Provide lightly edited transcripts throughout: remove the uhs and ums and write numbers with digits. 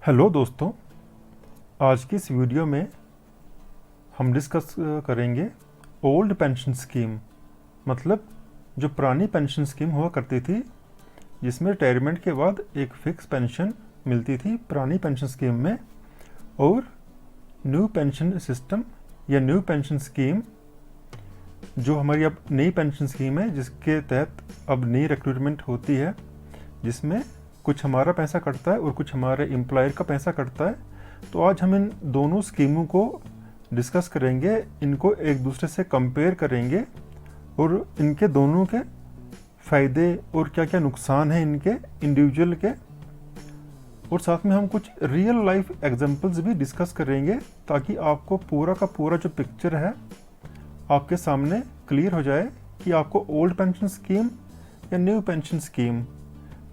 Hello दोस्तों, आज की इस वीडियो में हम डिस्कस करेंगे ओल्ड पेंशन स्कीम। मतलब जो पुरानी पेंशन स्कीम हुआ करती थी जिसमें रिटायरमेंट के बाद एक फिक्स पेंशन मिलती थी पुरानी पेंशन स्कीम में, और न्यू पेंशन सिस्टम या न्यू पेंशन स्कीम जो हमारी अब नई पेंशन स्कीम है जिसके तहत अब नई रिक्रूटमेंट होती है, जिसमें कुछ हमारा पैसा कटता है और कुछ हमारे एम्प्लॉयर का पैसा कटता है। तो आज हम इन दोनों स्कीमों को डिस्कस करेंगे, इनको एक दूसरे से कंपेयर करेंगे और इनके दोनों के फ़ायदे और क्या क्या नुकसान हैं इनके इंडिविजुअल के, और साथ में हम कुछ रियल लाइफ एग्जांपल्स भी डिस्कस करेंगे ताकि आपको पूरा का पूरा जो पिक्चर है आपके सामने क्लियर हो जाए कि आपको ओल्ड पेंशन स्कीम या न्यू पेंशन स्कीम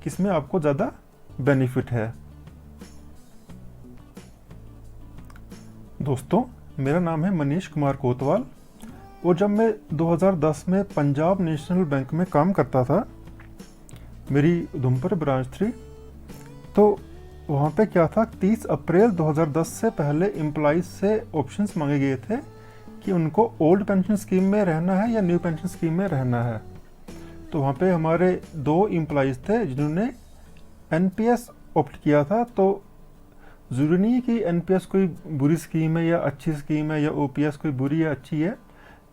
किसमें आपको ज़्यादा बेनिफिट है। दोस्तों, मेरा नाम है मनीष कुमार कोतवाल और जब मैं 2010 में पंजाब नेशनल बैंक में काम करता था, मेरी उधमपुर ब्रांच थी, तो वहाँ पे क्या था, 30 अप्रैल 2010 से पहले एम्प्लॉइज से ऑप्शंस मांगे गए थे कि उनको ओल्ड पेंशन स्कीम में रहना है या न्यू पेंशन स्कीम में रहना है। तो वहाँ पे हमारे 2 एम्प्लॉइज़ थे जिन्होंने एनपीएस ऑप्ट किया था। तो ज़रूरी नहीं है कि एनपीएस कोई बुरी स्कीम है या अच्छी स्कीम है या ओपीएस कोई बुरी या अच्छी है।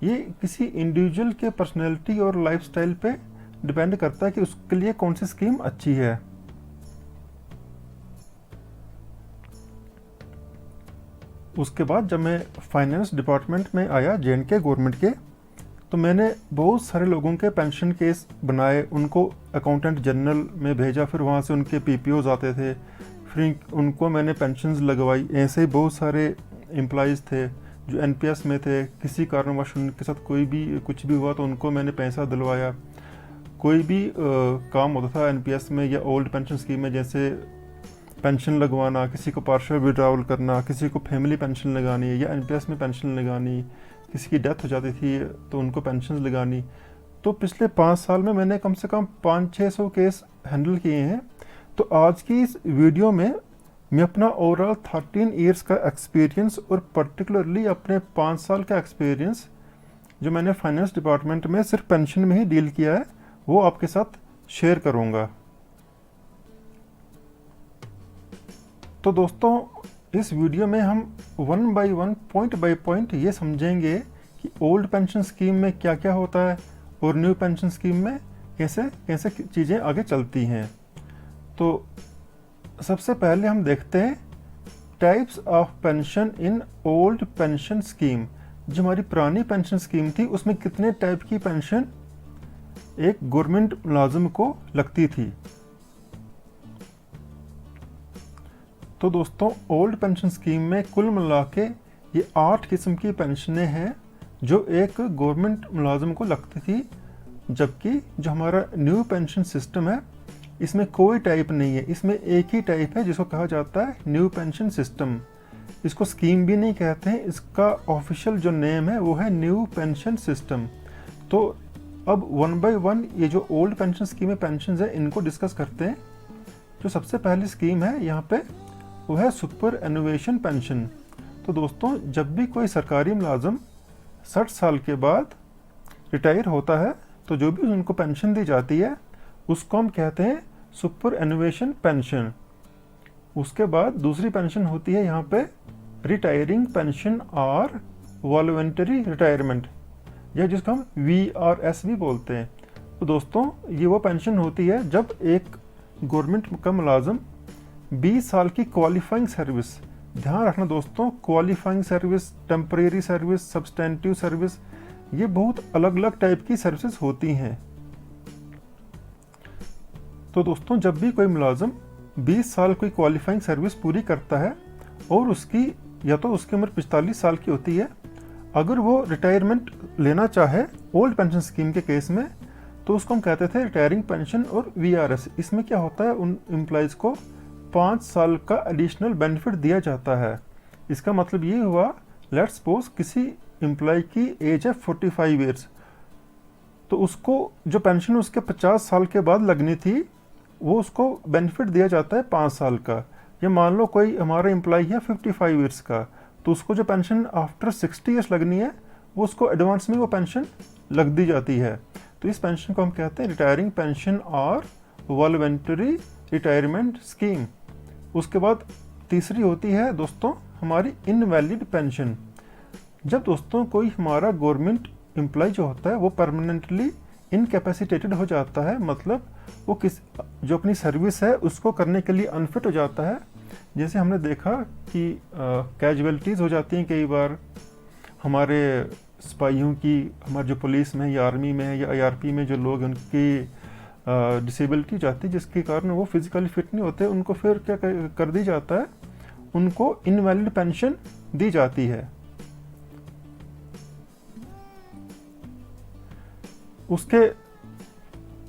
ये किसी इंडिविजुअल के पर्सनैलिटी और लाइफस्टाइल पे डिपेंड करता है कि उसके लिए कौन सी स्कीम अच्छी है। उसके बाद जब मैं फाइनेंस डिपार्टमेंट में आया जेएंडके गवर्नमेंट के, तो मैंने बहुत सारे लोगों के पेंशन केस बनाए, उनको अकाउंटेंट जनरल में भेजा, फिर वहाँ से उनके पीपीओज आते थे, फिर उनको मैंने पेंशन्स लगवाई। ऐसे ही बहुत सारे एम्प्लॉइज़ थे जो एनपीएस में थे, किसी कारणवश उनके साथ कुछ भी हुआ तो उनको मैंने पैसा दिलवाया। कोई भी काम होता था एनपीएस में या ओल्ड पेंशन स्कीम में, जैसे पेंशन लगवाना, किसी को पार्शियल विड्रॉवल करना, किसी को फैमिली पेंशन लगानी या एनपीएस में पेंशन लगानी, किसी की डेथ हो जाती थी तो उनको पेंशन लगानी। तो पिछले 5 साल में मैंने कम से कम 500-600 केस हैंडल किए हैं। तो आज की इस वीडियो में मैं अपना ओवरऑल 13 ईयर्स का एक्सपीरियंस और पर्टिकुलरली अपने 5 साल का एक्सपीरियंस जो मैंने फाइनेंस डिपार्टमेंट में सिर्फ पेंशन में ही डील किया है वो आपके साथ शेयर करूँगा। तो दोस्तों, इस वीडियो में हम 1 बाय 1 पॉइंट बाय पॉइंट ये समझेंगे कि ओल्ड पेंशन स्कीम में क्या क्या होता है और न्यू पेंशन स्कीम में कैसे कैसे चीज़ें आगे चलती हैं। तो सबसे पहले हम देखते हैं types of pension in old pension scheme. जो हमारी पुरानी पेंशन स्कीम थी उसमें कितने टाइप की पेंशन एक गवर्नमेंट मुलाजिम को लगती थी। तो दोस्तों, ओल्ड पेंशन स्कीम में कुल मिला के ये 8 किस्म की पेंशनें हैं जो एक गवर्नमेंट मुलाजिम को लगती थी, जबकि जो हमारा न्यू पेंशन सिस्टम है इसमें कोई टाइप नहीं है, इसमें एक ही टाइप है जिसको कहा जाता है न्यू पेंशन सिस्टम। इसको स्कीम भी नहीं कहते हैं, इसका ऑफिशियल जो नेम है वो है न्यू पेंशन सिस्टम। तो अब 1 बाय 1 ये जो ओल्ड पेंशन स्कीम में पेंशन है इनको डिस्कस करते हैं। जो सबसे पहली स्कीम है यहाँ पे वो है सुपर एनुवेशन पेंशन। तो दोस्तों, जब भी कोई सरकारी मुलाजिम 60 साल के बाद रिटायर होता है तो जो भी उनको पेंशन दी जाती है उसको हम कहते हैं सुपर एनुवेशन पेंशन। उसके बाद दूसरी पेंशन होती है यहाँ पे रिटायरिंग पेंशन और वॉलंटरी रिटायरमेंट, या जिसको हम VRS भी बोलते हैं। तो दोस्तों, ये वो पेंशन होती है जब एक गवर्नमेंट का मुलाजिम 20 साल की क्वालिफाइंग सर्विस, ध्यान रखना दोस्तों, qualifying service, temporary service, substantive service, ये बहुत अलग अलग टाइप की सर्विसेज होती हैं। तो दोस्तों, जब भी कोई मुलाजिम 20 साल कोई क्वालिफाइंग सर्विस पूरी करता है और उसकी या तो उसकी उम्र 45 साल की होती है, अगर वो रिटायरमेंट लेना चाहे ओल्ड पेंशन स्कीम के केस में तो उसको हम कहते थे रिटायरिंग पेंशन और VRS। इसमें क्या होता है, उन एम्प्लॉइज़ को 5 साल का एडिशनल बेनिफिट दिया जाता है। इसका मतलब ये हुआ, लेट्स सपोज किसी एम्प्लॉय की एज है 45 ईयर्स, तो उसको जो पेंशन उसके 50 साल के बाद लगनी थी वो उसको बेनिफिट दिया जाता है 5 साल का। या मान लो कोई हमारा एम्प्लॉय है 55 ईयर्स का, तो उसको जो पेंशन आफ्टर 60 ईयर्स लगनी है वो उसको एडवांस में वो पेंशन लग दी जाती है। तो इस पेंशन को हम कहते हैं रिटायरिंग पेंशन और वॉलंटरी रिटायरमेंट स्कीम। उसके बाद तीसरी होती है दोस्तों हमारी इनवैलिड पेंशन। जब दोस्तों कोई हमारा गवर्नमेंट एम्प्लॉय जो होता है वो परमानेंटली इनकैपेसिटेटेड हो जाता है, मतलब वो जो अपनी सर्विस है उसको करने के लिए अनफिट हो जाता है। जैसे हमने देखा कि कैजुअलिटीज़ हो जाती हैं कई बार हमारे सिपाहियों की, हमारे जो पुलिस में या आर्मी में या IRP में जो लोग हैं उनकी डिसेबिलिटी जाती है जिसके कारण वो फिजिकली फिट नहीं होते, उनको फिर क्या कर दी जाता है, उनको इनवैलिड पेंशन दी जाती है। उसके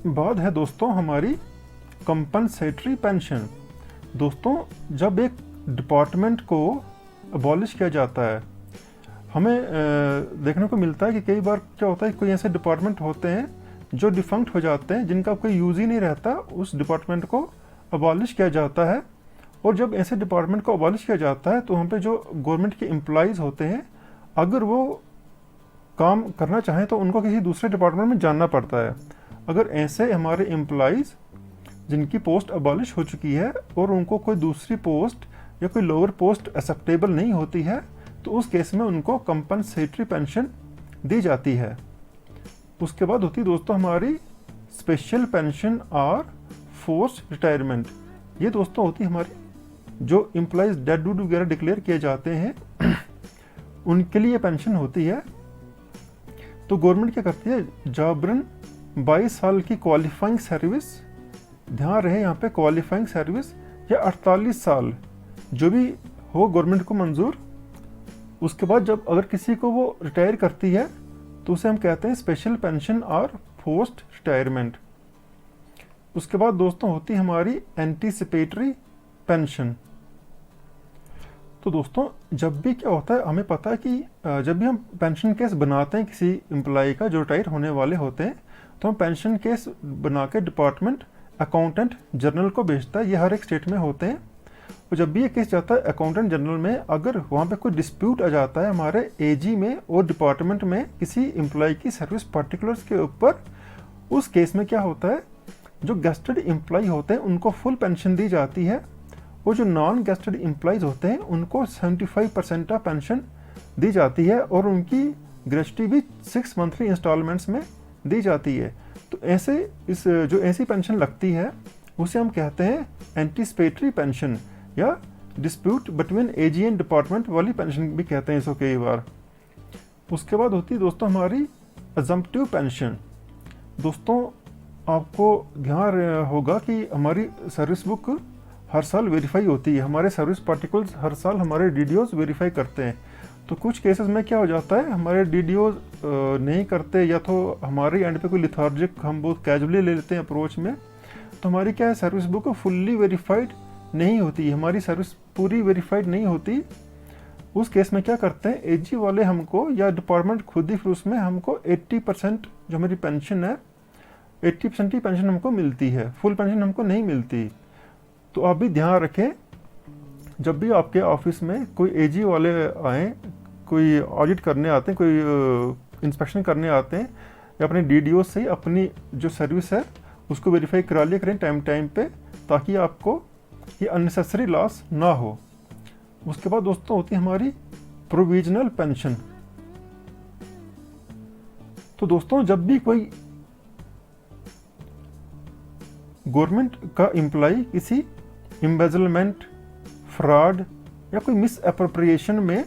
बाद है दोस्तों हमारी कंपनसेटरी पेंशन। दोस्तों जब एक डिपार्टमेंट को अबॉलिश किया जाता है, हमें देखने को मिलता है कि कई बार क्या होता है, कोई ऐसे डिपार्टमेंट होते हैं जो डिफंक्ट हो जाते हैं, जिनका कोई यूज़ ही नहीं रहता, उस डिपार्टमेंट को अबॉलिश किया जाता है। और जब ऐसे डिपार्टमेंट को अबॉलिश किया जाता है तो वहाँ पे जो गवर्नमेंट के एम्प्लॉयज़ होते हैं, अगर वो काम करना चाहें तो उनको किसी दूसरे डिपार्टमेंट में जाना पड़ता है। अगर ऐसे हमारे एम्प्लॉयज़ जिनकी पोस्ट अबॉलिश हो चुकी है और उनको कोई दूसरी पोस्ट या कोई लोअर पोस्ट एक्सेप्टेबल नहीं होती है, तो उस केस में उनको कंपनसेटरी पेंशन दी जाती है। उसके बाद होती है दोस्तों हमारी स्पेशल पेंशन और फोर्स रिटायरमेंट। ये दोस्तों होती है हमारी जो एम्प्लॉयज़ डेड वगैरह डिक्लेयर किए जाते हैं उनके लिए पेंशन होती है। तो गवर्नमेंट क्या करती है, जाबरन 22 साल की क्वालिफाइंग सर्विस, ध्यान रहे यहाँ पे क्वालिफाइंग सर्विस, या 48 साल जो भी हो गवर्नमेंट को मंजूर। उसके बाद जब अगर किसी को वो रिटायर करती है तो उसे हम कहते हैं स्पेशल पेंशन और पोस्ट रिटायरमेंट। उसके बाद दोस्तों होती है हमारी एंटीसिपेटरी पेंशन। तो दोस्तों जब भी क्या होता है, हमें पता है कि जब भी हम पेंशन केस बनाते हैं किसी एम्प्लॉय का जो रिटायर होने वाले होते हैं, तो हम पेंशन केस बना के डिपार्टमेंट अकाउंटेंट जनरल को भेजता है। ये हर एक स्टेट में होते हैं। और जब भी ये केस जाता है अकाउंटेंट जनरल में, अगर वहाँ पे कोई डिस्प्यूट आ जाता है हमारे AG में और डिपार्टमेंट में किसी एम्प्लॉय की सर्विस पर्टिकुलर्स के ऊपर, उस केस में क्या होता है, जो गेस्टेड एम्प्लॉय होते हैं उनको फुल पेंशन दी जाती है, और जो नॉन गेस्टेड एम्प्लॉयज़ होते हैं उनको 75% ऑफ पेंशन दी जाती है, और उनकी ग्रेच्युटी भी 6 मंथली इंस्टॉलमेंट्स में दी जाती है। तो ऐसे जो ऐसी पेंशन लगती है उसे हम कहते हैं एंटीसिपेटरी पेंशन या dispute between AG and department वाली पेंशन भी कहते हैं इसको कई बार। उसके बाद होती है दोस्तों हमारी अजम्पटिव पेंशन। दोस्तों आपको ध्यान होगा कि हमारी सर्विस बुक हर साल वेरीफाई होती है, हमारे सर्विस पार्टिकल्स हर साल हमारे DDOs वेरीफाई करते हैं। तो कुछ केसेस में क्या हो जाता है, हमारे DDOs नहीं करते, या तो हमारे एंड पे कोई लिथार्जिक, हम बहुत कैजुअली ले लेते हैं अप्रोच में, तो हमारी क्या है सर्विस बुक फुल्ली वेरीफाइड नहीं होती, हमारी सर्विस पूरी वेरीफाइड नहीं होती। उस केस में क्या करते हैं AG वाले हमको या डिपार्टमेंट खुद ही फिर उसमें हमको 80% जो हमारी पेंशन है 80% ही पेंशन हमको मिलती है, फुल पेंशन हमको नहीं मिलती। तो आप भी ध्यान रखें, जब भी आपके ऑफिस में कोई AG वाले आएँ, कोई ऑडिट करने आते हैं, कोई इंस्पेक्शन करने आते हैं, या अपने DDO से अपनी जो सर्विस है उसको वेरीफाई करा लिया करें टाइम पे, ताकि आपको ये अननेसेसरी लॉस ना हो। उसके बाद दोस्तों होती है हमारी प्रोविजनल पेंशन। तो दोस्तों जब भी कोई गवर्नमेंट का एम्प्लॉय किसी एम्बेजलमेंट, फ्रॉड या कोई मिस एप्रोप्रिएशन में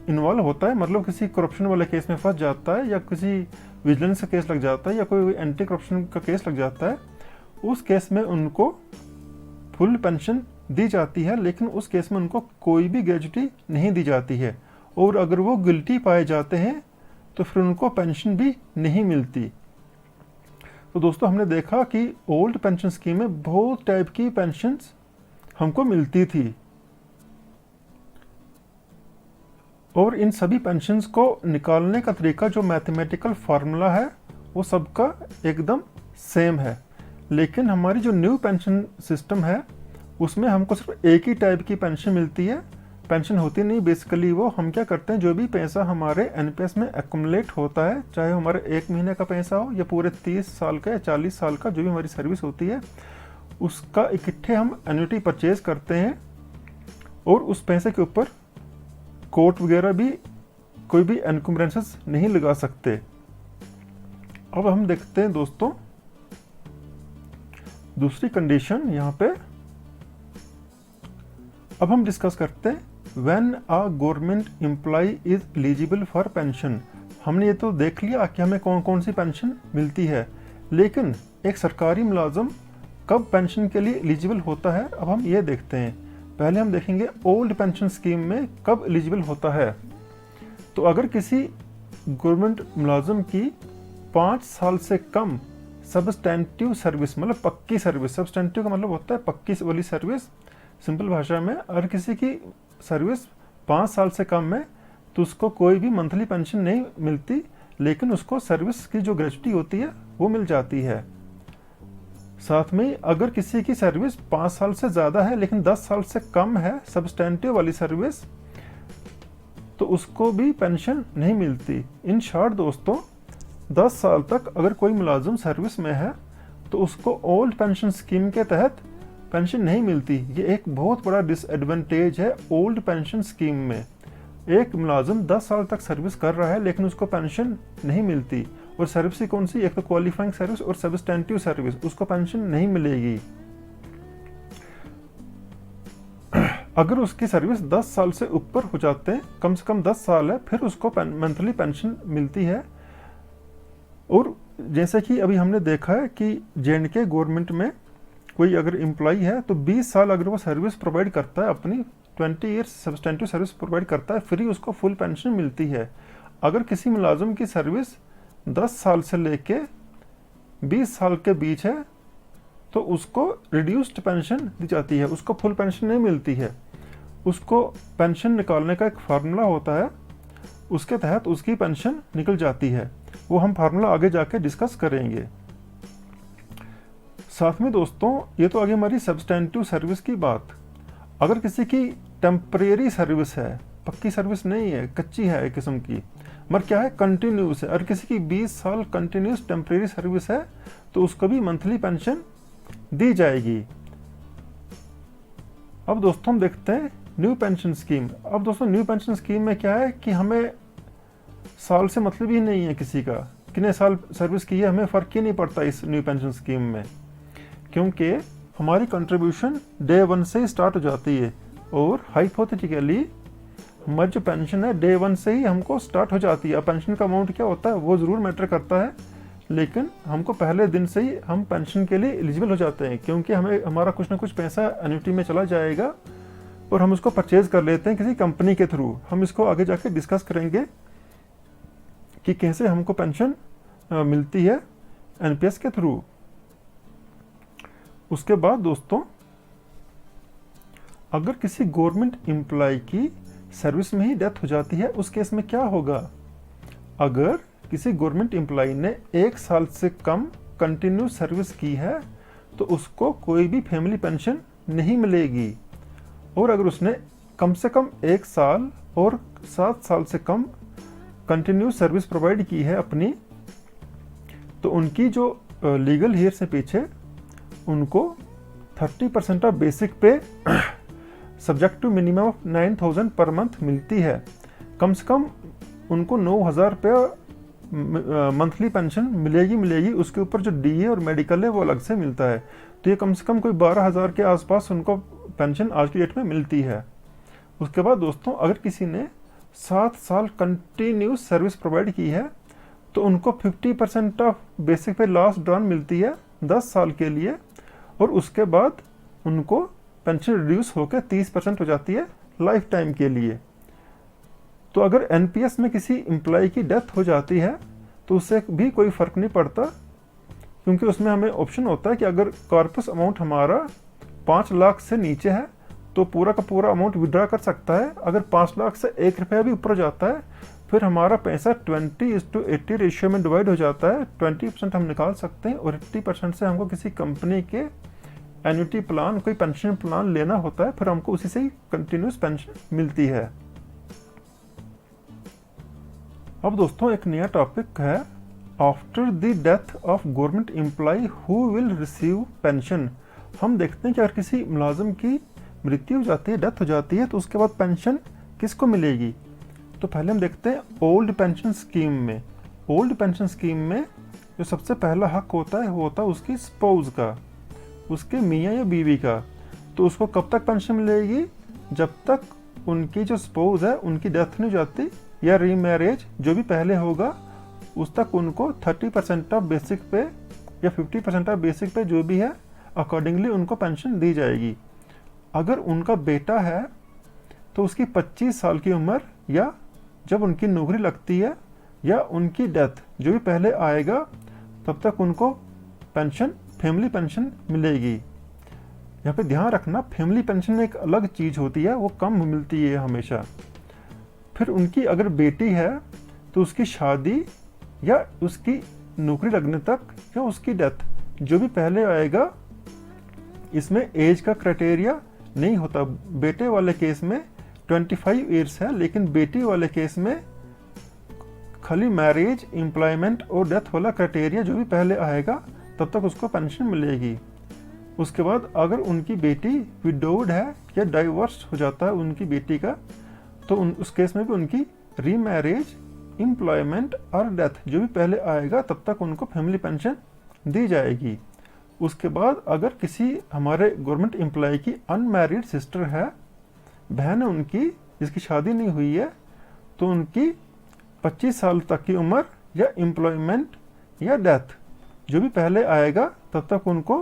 इन्वॉल्व होता है, मतलब किसी करप्शन वाले केस में फंस जाता है, या किसी विजिलेंस का केस लग जाता है, या कोई एंटी करप्शन का केस लग जाता है, उस केस में उनको फुल पेंशन दी जाती है, लेकिन उस केस में उनको कोई भी ग्रेच्युटी नहीं दी जाती है, और अगर वो गिल्टी पाए जाते हैं तो फिर उनको पेंशन भी नहीं मिलती। तो दोस्तों हमने देखा कि ओल्ड पेंशन स्कीम में बहुत टाइप की पेंशन्स हमको मिलती थी, और इन सभी पेंशन्स को निकालने का तरीका जो मैथमेटिकल फार्मूला है वो सबका एकदम सेम है। लेकिन हमारी जो न्यू पेंशन सिस्टम है उसमें हमको सिर्फ एक ही टाइप की पेंशन मिलती है, पेंशन होती नहीं बेसिकली। वो हम क्या करते हैं, जो भी पैसा हमारे एनपीएस में एक्युमुलेट होता है, चाहे हमारे 1 महीने का पैसा हो या पूरे 30 साल का या 40 साल का, जो भी हमारी सर्विस होती है, उसका इकट्ठे हम एन्युटी परचेज करते हैं और उस पैसे के ऊपर कोर्ट वगैरह भी कोई भी एनकम्बरेंसेस नहीं लगा सकते। अब हम देखते हैं दोस्तों दूसरी कंडीशन यहाँ पे। अब हम डिस्कस करते हैं when a government employee is eligible for pension. हमने ये तो देख लिया कि हमें कौन कौन सी पेंशन मिलती है, लेकिन एक सरकारी मुलाजिम कब पेंशन के लिए एलिजिबल होता है, अब हम ये देखते हैं। पहले हम देखेंगे ओल्ड पेंशन स्कीम में कब एलिजिबल होता है। तो अगर किसी गवर्नमेंट मुलाजिम की 5 साल से कम सब्सटेंटिव सर्विस, मतलब पक्की सर्विस, सब्सटेंटिव का मतलब होता है पक्की वाली सर्विस, सिंपल भाषा में अगर किसी की सर्विस 5 साल से कम है तो उसको कोई भी मंथली पेंशन नहीं मिलती, लेकिन उसको सर्विस की जो ग्रेच्युटी होती है वो मिल जाती है। साथ में अगर किसी की सर्विस 5 साल से ज़्यादा है लेकिन 10 साल से कम है सब्सटेंटिव वाली सर्विस, तो उसको भी पेंशन नहीं मिलती। इन शॉर्ट दोस्तों, 10 साल तक अगर कोई मुलाजिम सर्विस में है तो उसको ओल्ड पेंशन स्कीम के तहत पेंशन नहीं मिलती। ये एक बहुत बड़ा डिसएडवांटेज है ओल्ड पेंशन स्कीम में। एक मुलाजिम 10 साल तक सर्विस कर रहा है लेकिन उसको पेंशन नहीं मिलती, और सर्विस ही कौन सी, एक तो क्वालिफाइंग सर्विस और सब्सटेंटिव सर्विस, उसको पेंशन नहीं मिलेगी। अगर उसकी सर्विस 10 साल से ऊपर हो जाते हैं, कम से कम 10 साल है, फिर उसको मंथली पेंशन मिलती है। और जैसे कि अभी हमने देखा है कि जेएंडके गवर्नमेंट में कोई अगर एम्प्लॉय है तो 20 साल अगर वो सर्विस प्रोवाइड करता है, अपनी 20 ईयर्स सब्सटेंटिव सर्विस प्रोवाइड करता है, फिर उसको फुल पेंशन मिलती है। अगर किसी मुलाजिम की सर्विस 10 साल से लेके 20 साल के बीच है तो उसको रिड्यूस्ड पेंशन दी जाती है, उसको फुल पेंशन नहीं मिलती है। उसको पेंशन निकालने का एक फार्मूला होता है, उसके तहत उसकी पेंशन निकल जाती है। वो हम फार्मूला आगे जाके डिस्कस करेंगे। साथ में दोस्तों, ये तो आगे हमारी सब्सटेंटिव सर्विस की बात। अगर किसी की टेम्परेरी सर्विस है, पक्की सर्विस नहीं है, कच्ची है एक किस्म की, मगर क्या है कंटिन्यूस है, और किसी की 20 साल कंटिन्यूस टेम्परेरी सर्विस है तो उसको भी मंथली पेंशन दी जाएगी। अब दोस्तों हम देखते हैं न्यू पेंशन स्कीम। अब दोस्तों न्यू पेंशन स्कीम में क्या है कि हमें साल से मतलब ही नहीं है किसी का, कितने साल सर्विस की है हमें फ़र्क ही नहीं पड़ता इस न्यू पेंशन स्कीम में, क्योंकि हमारी कंट्रीब्यूशन डे 1 से ही स्टार्ट हो जाती है। और हाइपोथेटिकली हमारी जो पेंशन है डे 1 से ही हमको स्टार्ट हो जाती है। पेंशन का अमाउंट क्या होता है वो ज़रूर मैटर करता है, लेकिन हमको पहले दिन से ही हम पेंशन के लिए एलिजिबल हो जाते हैं, क्योंकि हमें हमारा कुछ ना कुछ पैसा एन्युटी में चला जाएगा और हम उसको परचेज कर लेते हैं किसी कंपनी के थ्रू। हम इसको आगे जाके डिस्कस करेंगे कि कैसे हमको पेंशन मिलती है एनपीएस के थ्रू। उसके बाद दोस्तों, अगर किसी गवर्नमेंट एम्प्लॉय की सर्विस में ही डेथ हो जाती है, उस केस में क्या होगा। अगर किसी गवर्नमेंट एम्प्लॉय ने 1 साल से कम कंटिन्यू सर्विस की है तो उसको कोई भी फैमिली पेंशन नहीं मिलेगी, और अगर उसने कम से कम 1 साल और 7 साल से कम कंटिन्यू सर्विस प्रोवाइड की है अपनी, तो उनकी जो लीगल हेयर से पीछे उनको 30% of basic pay subject to minimum of 9,000 per month मिलती है। कम से कम उनको 9,000 रुपया मंथली पेंशन मिलेगी। उसके ऊपर जो डीए और मेडिकल है वो अलग से मिलता है, तो ये कम से कम कोई 12,000 के आसपास उनको पेंशन आज की डेट में मिलती है। उसके बाद दोस्तों, अगर किसी ने 7 साल कंटिन्यूस सर्विस प्रोवाइड की है तो उनको 50% ऑफ बेसिक पे लास्ट ड्रॉन मिलती है 10 साल के लिए, और उसके बाद उनको पेंशन रिड्यूस होकर 30% हो जाती है लाइफ टाइम के लिए। तो अगर एनपीएस में किसी एम्प्लॉय की डेथ हो जाती है तो उससे भी कोई फ़र्क नहीं पड़ता, क्योंकि उसमें हमें ऑप्शन होता है कि अगर कॉर्पस अमाउंट हमारा 5 लाख से नीचे है तो पूरा का पूरा अमाउंट विड्रॉ कर सकता है। अगर 5 लाख से 1 रुपया भी ऊपर जाता है फिर हमारा पैसा 20:80 रेशियो में डिवाइड हो जाता है। 20% हम निकाल सकते हैं और 80% से हमको किसी कंपनी के एन्युटी प्लान, कोई पेंशन प्लान लेना होता है, फिर हमको उसी से ही कंटिन्यूस पेंशन मिलती है। अब दोस्तों एक नया टॉपिक है, after the death of government employee who will receive pension. हम देखते हैं कि अगर किसी मुलाजिम की मृत्यु हो जाती है, डेथ हो जाती है, तो उसके बाद पेंशन किसको मिलेगी। तो पहले हम देखते हैं ओल्ड पेंशन स्कीम में। ओल्ड पेंशन स्कीम में जो सबसे पहला हक होता है वो होता है उसकी स्पाउस का, उसके मियाँ या बीवी का। तो उसको कब तक पेंशन मिलेगी, जब तक उनकी जो स्पाउस है उनकी डेथ नहीं हो जाती या रीमैरिज जो भी पहले होगा उस तक उनको 30% ऑफ बेसिक पे या 50% ऑफ बेसिक पे जो भी है अकॉर्डिंगली उनको पेंशन दी जाएगी। अगर उनका बेटा है तो उसकी 25 साल की उम्र या जब उनकी नौकरी लगती है या उनकी डेथ जो भी पहले आएगा तब तक उनको पेंशन, फैमिली पेंशन मिलेगी। यहाँ पे ध्यान रखना, फैमिली पेंशन एक अलग चीज़ होती है, वो कम मिलती है हमेशा। फिर उनकी अगर बेटी है तो उसकी शादी या उसकी नौकरी लगने तक या उसकी डेथ जो भी पहले आएगा, इसमें एज का क्राइटेरिया नहीं होता। बेटे वाले केस में 25 ईयर्स है, लेकिन बेटी वाले केस में खाली मैरिज, एम्प्लॉयमेंट और डेथ वाला क्राइटेरिया जो भी पहले आएगा तब तक उसको पेंशन मिलेगी। उसके बाद अगर उनकी बेटी विडोड है या डाइवोर्स हो जाता है उनकी बेटी का, तो उस केस में भी उनकी रीमैरिज, एम्प्लॉयमेंट और डेथ जो भी पहले आएगा तब तक उनको फैमिली पेंशन दी जाएगी। उसके बाद अगर किसी हमारे गवर्नमेंट एम्प्लॉय की अनमैरिड सिस्टर है, बहन है उनकी जिसकी शादी नहीं हुई है, तो उनकी 25 साल तक की उम्र या एम्प्लॉयमेंट या डेथ जो भी पहले आएगा तब तक उनको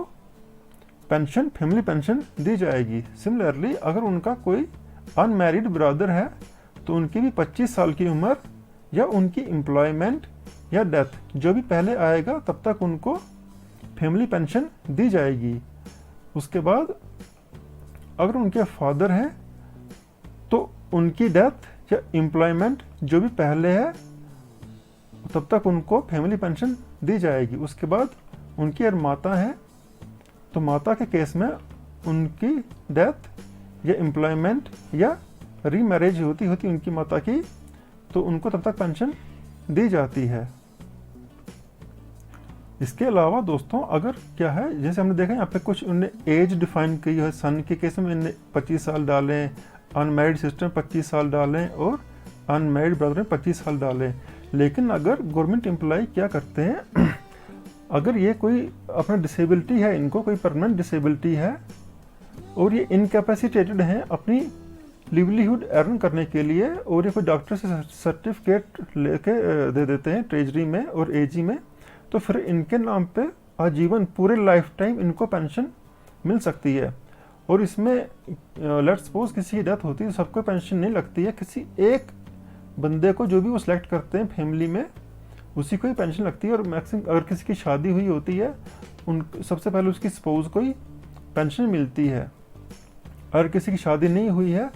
पेंशन, फैमिली पेंशन दी जाएगी। सिमिलरली अगर उनका कोई अनमैरिड ब्रदर है तो उनकी भी 25 साल की उम्र या उनकी एम्प्लॉयमेंट या डेथ जो भी पहले आएगा तब तक उनको फैमिली पेंशन दी जाएगी। उसके बाद अगर उनके फादर हैं तो उनकी डेथ या एम्प्लॉयमेंट जो भी पहले है तब तक उनको फैमिली पेंशन दी जाएगी। उसके बाद उनकी अगर माता है तो माता के केस में उनकी डेथ या एम्प्लॉयमेंट या रीमैरिज होती उनकी माता की, तो उनको तब तक पेंशन दी जाती है। इसके अलावा दोस्तों अगर क्या है, जैसे हमने देखा यहाँ पे कुछ उन्होंने एज डिफाइन की है, सन के केस में इन्हें 25 साल डालें, अनमैरिड सिस्टर 25 साल डालें और अनमैरिड ब्रदर में 25 साल डालें। लेकिन अगर गवर्नमेंट एम्प्लॉय क्या करते हैं अगर ये कोई अपना डिसेबिलिटी है, इनको कोई परमानेंट डिसेबिलिटी है और ये इनकैपेसिटेटेड हैं अपनी लिवलीहुड अर्न करने के लिए, और ये कोई डॉक्टर से सर्टिफिकेट लेके दे देते हैं ट्रेजरी में और एजी में, तो फिर इनके नाम पे आजीवन पूरे लाइफ टाइम इनको पेंशन मिल सकती है। और इसमें लेट्स सपोज किसी की डेथ होती है तो सबको पेंशन नहीं लगती है, किसी एक बंदे को जो भी वो सिलेक्ट करते हैं फैमिली में उसी को ही पेंशन लगती है। और मैक्सिमम अगर किसी की शादी हुई होती है उन सबसे पहले उसकी स्पाउस को ही पेंशन मिलती है। अगर किसी की शादी नहीं हुई है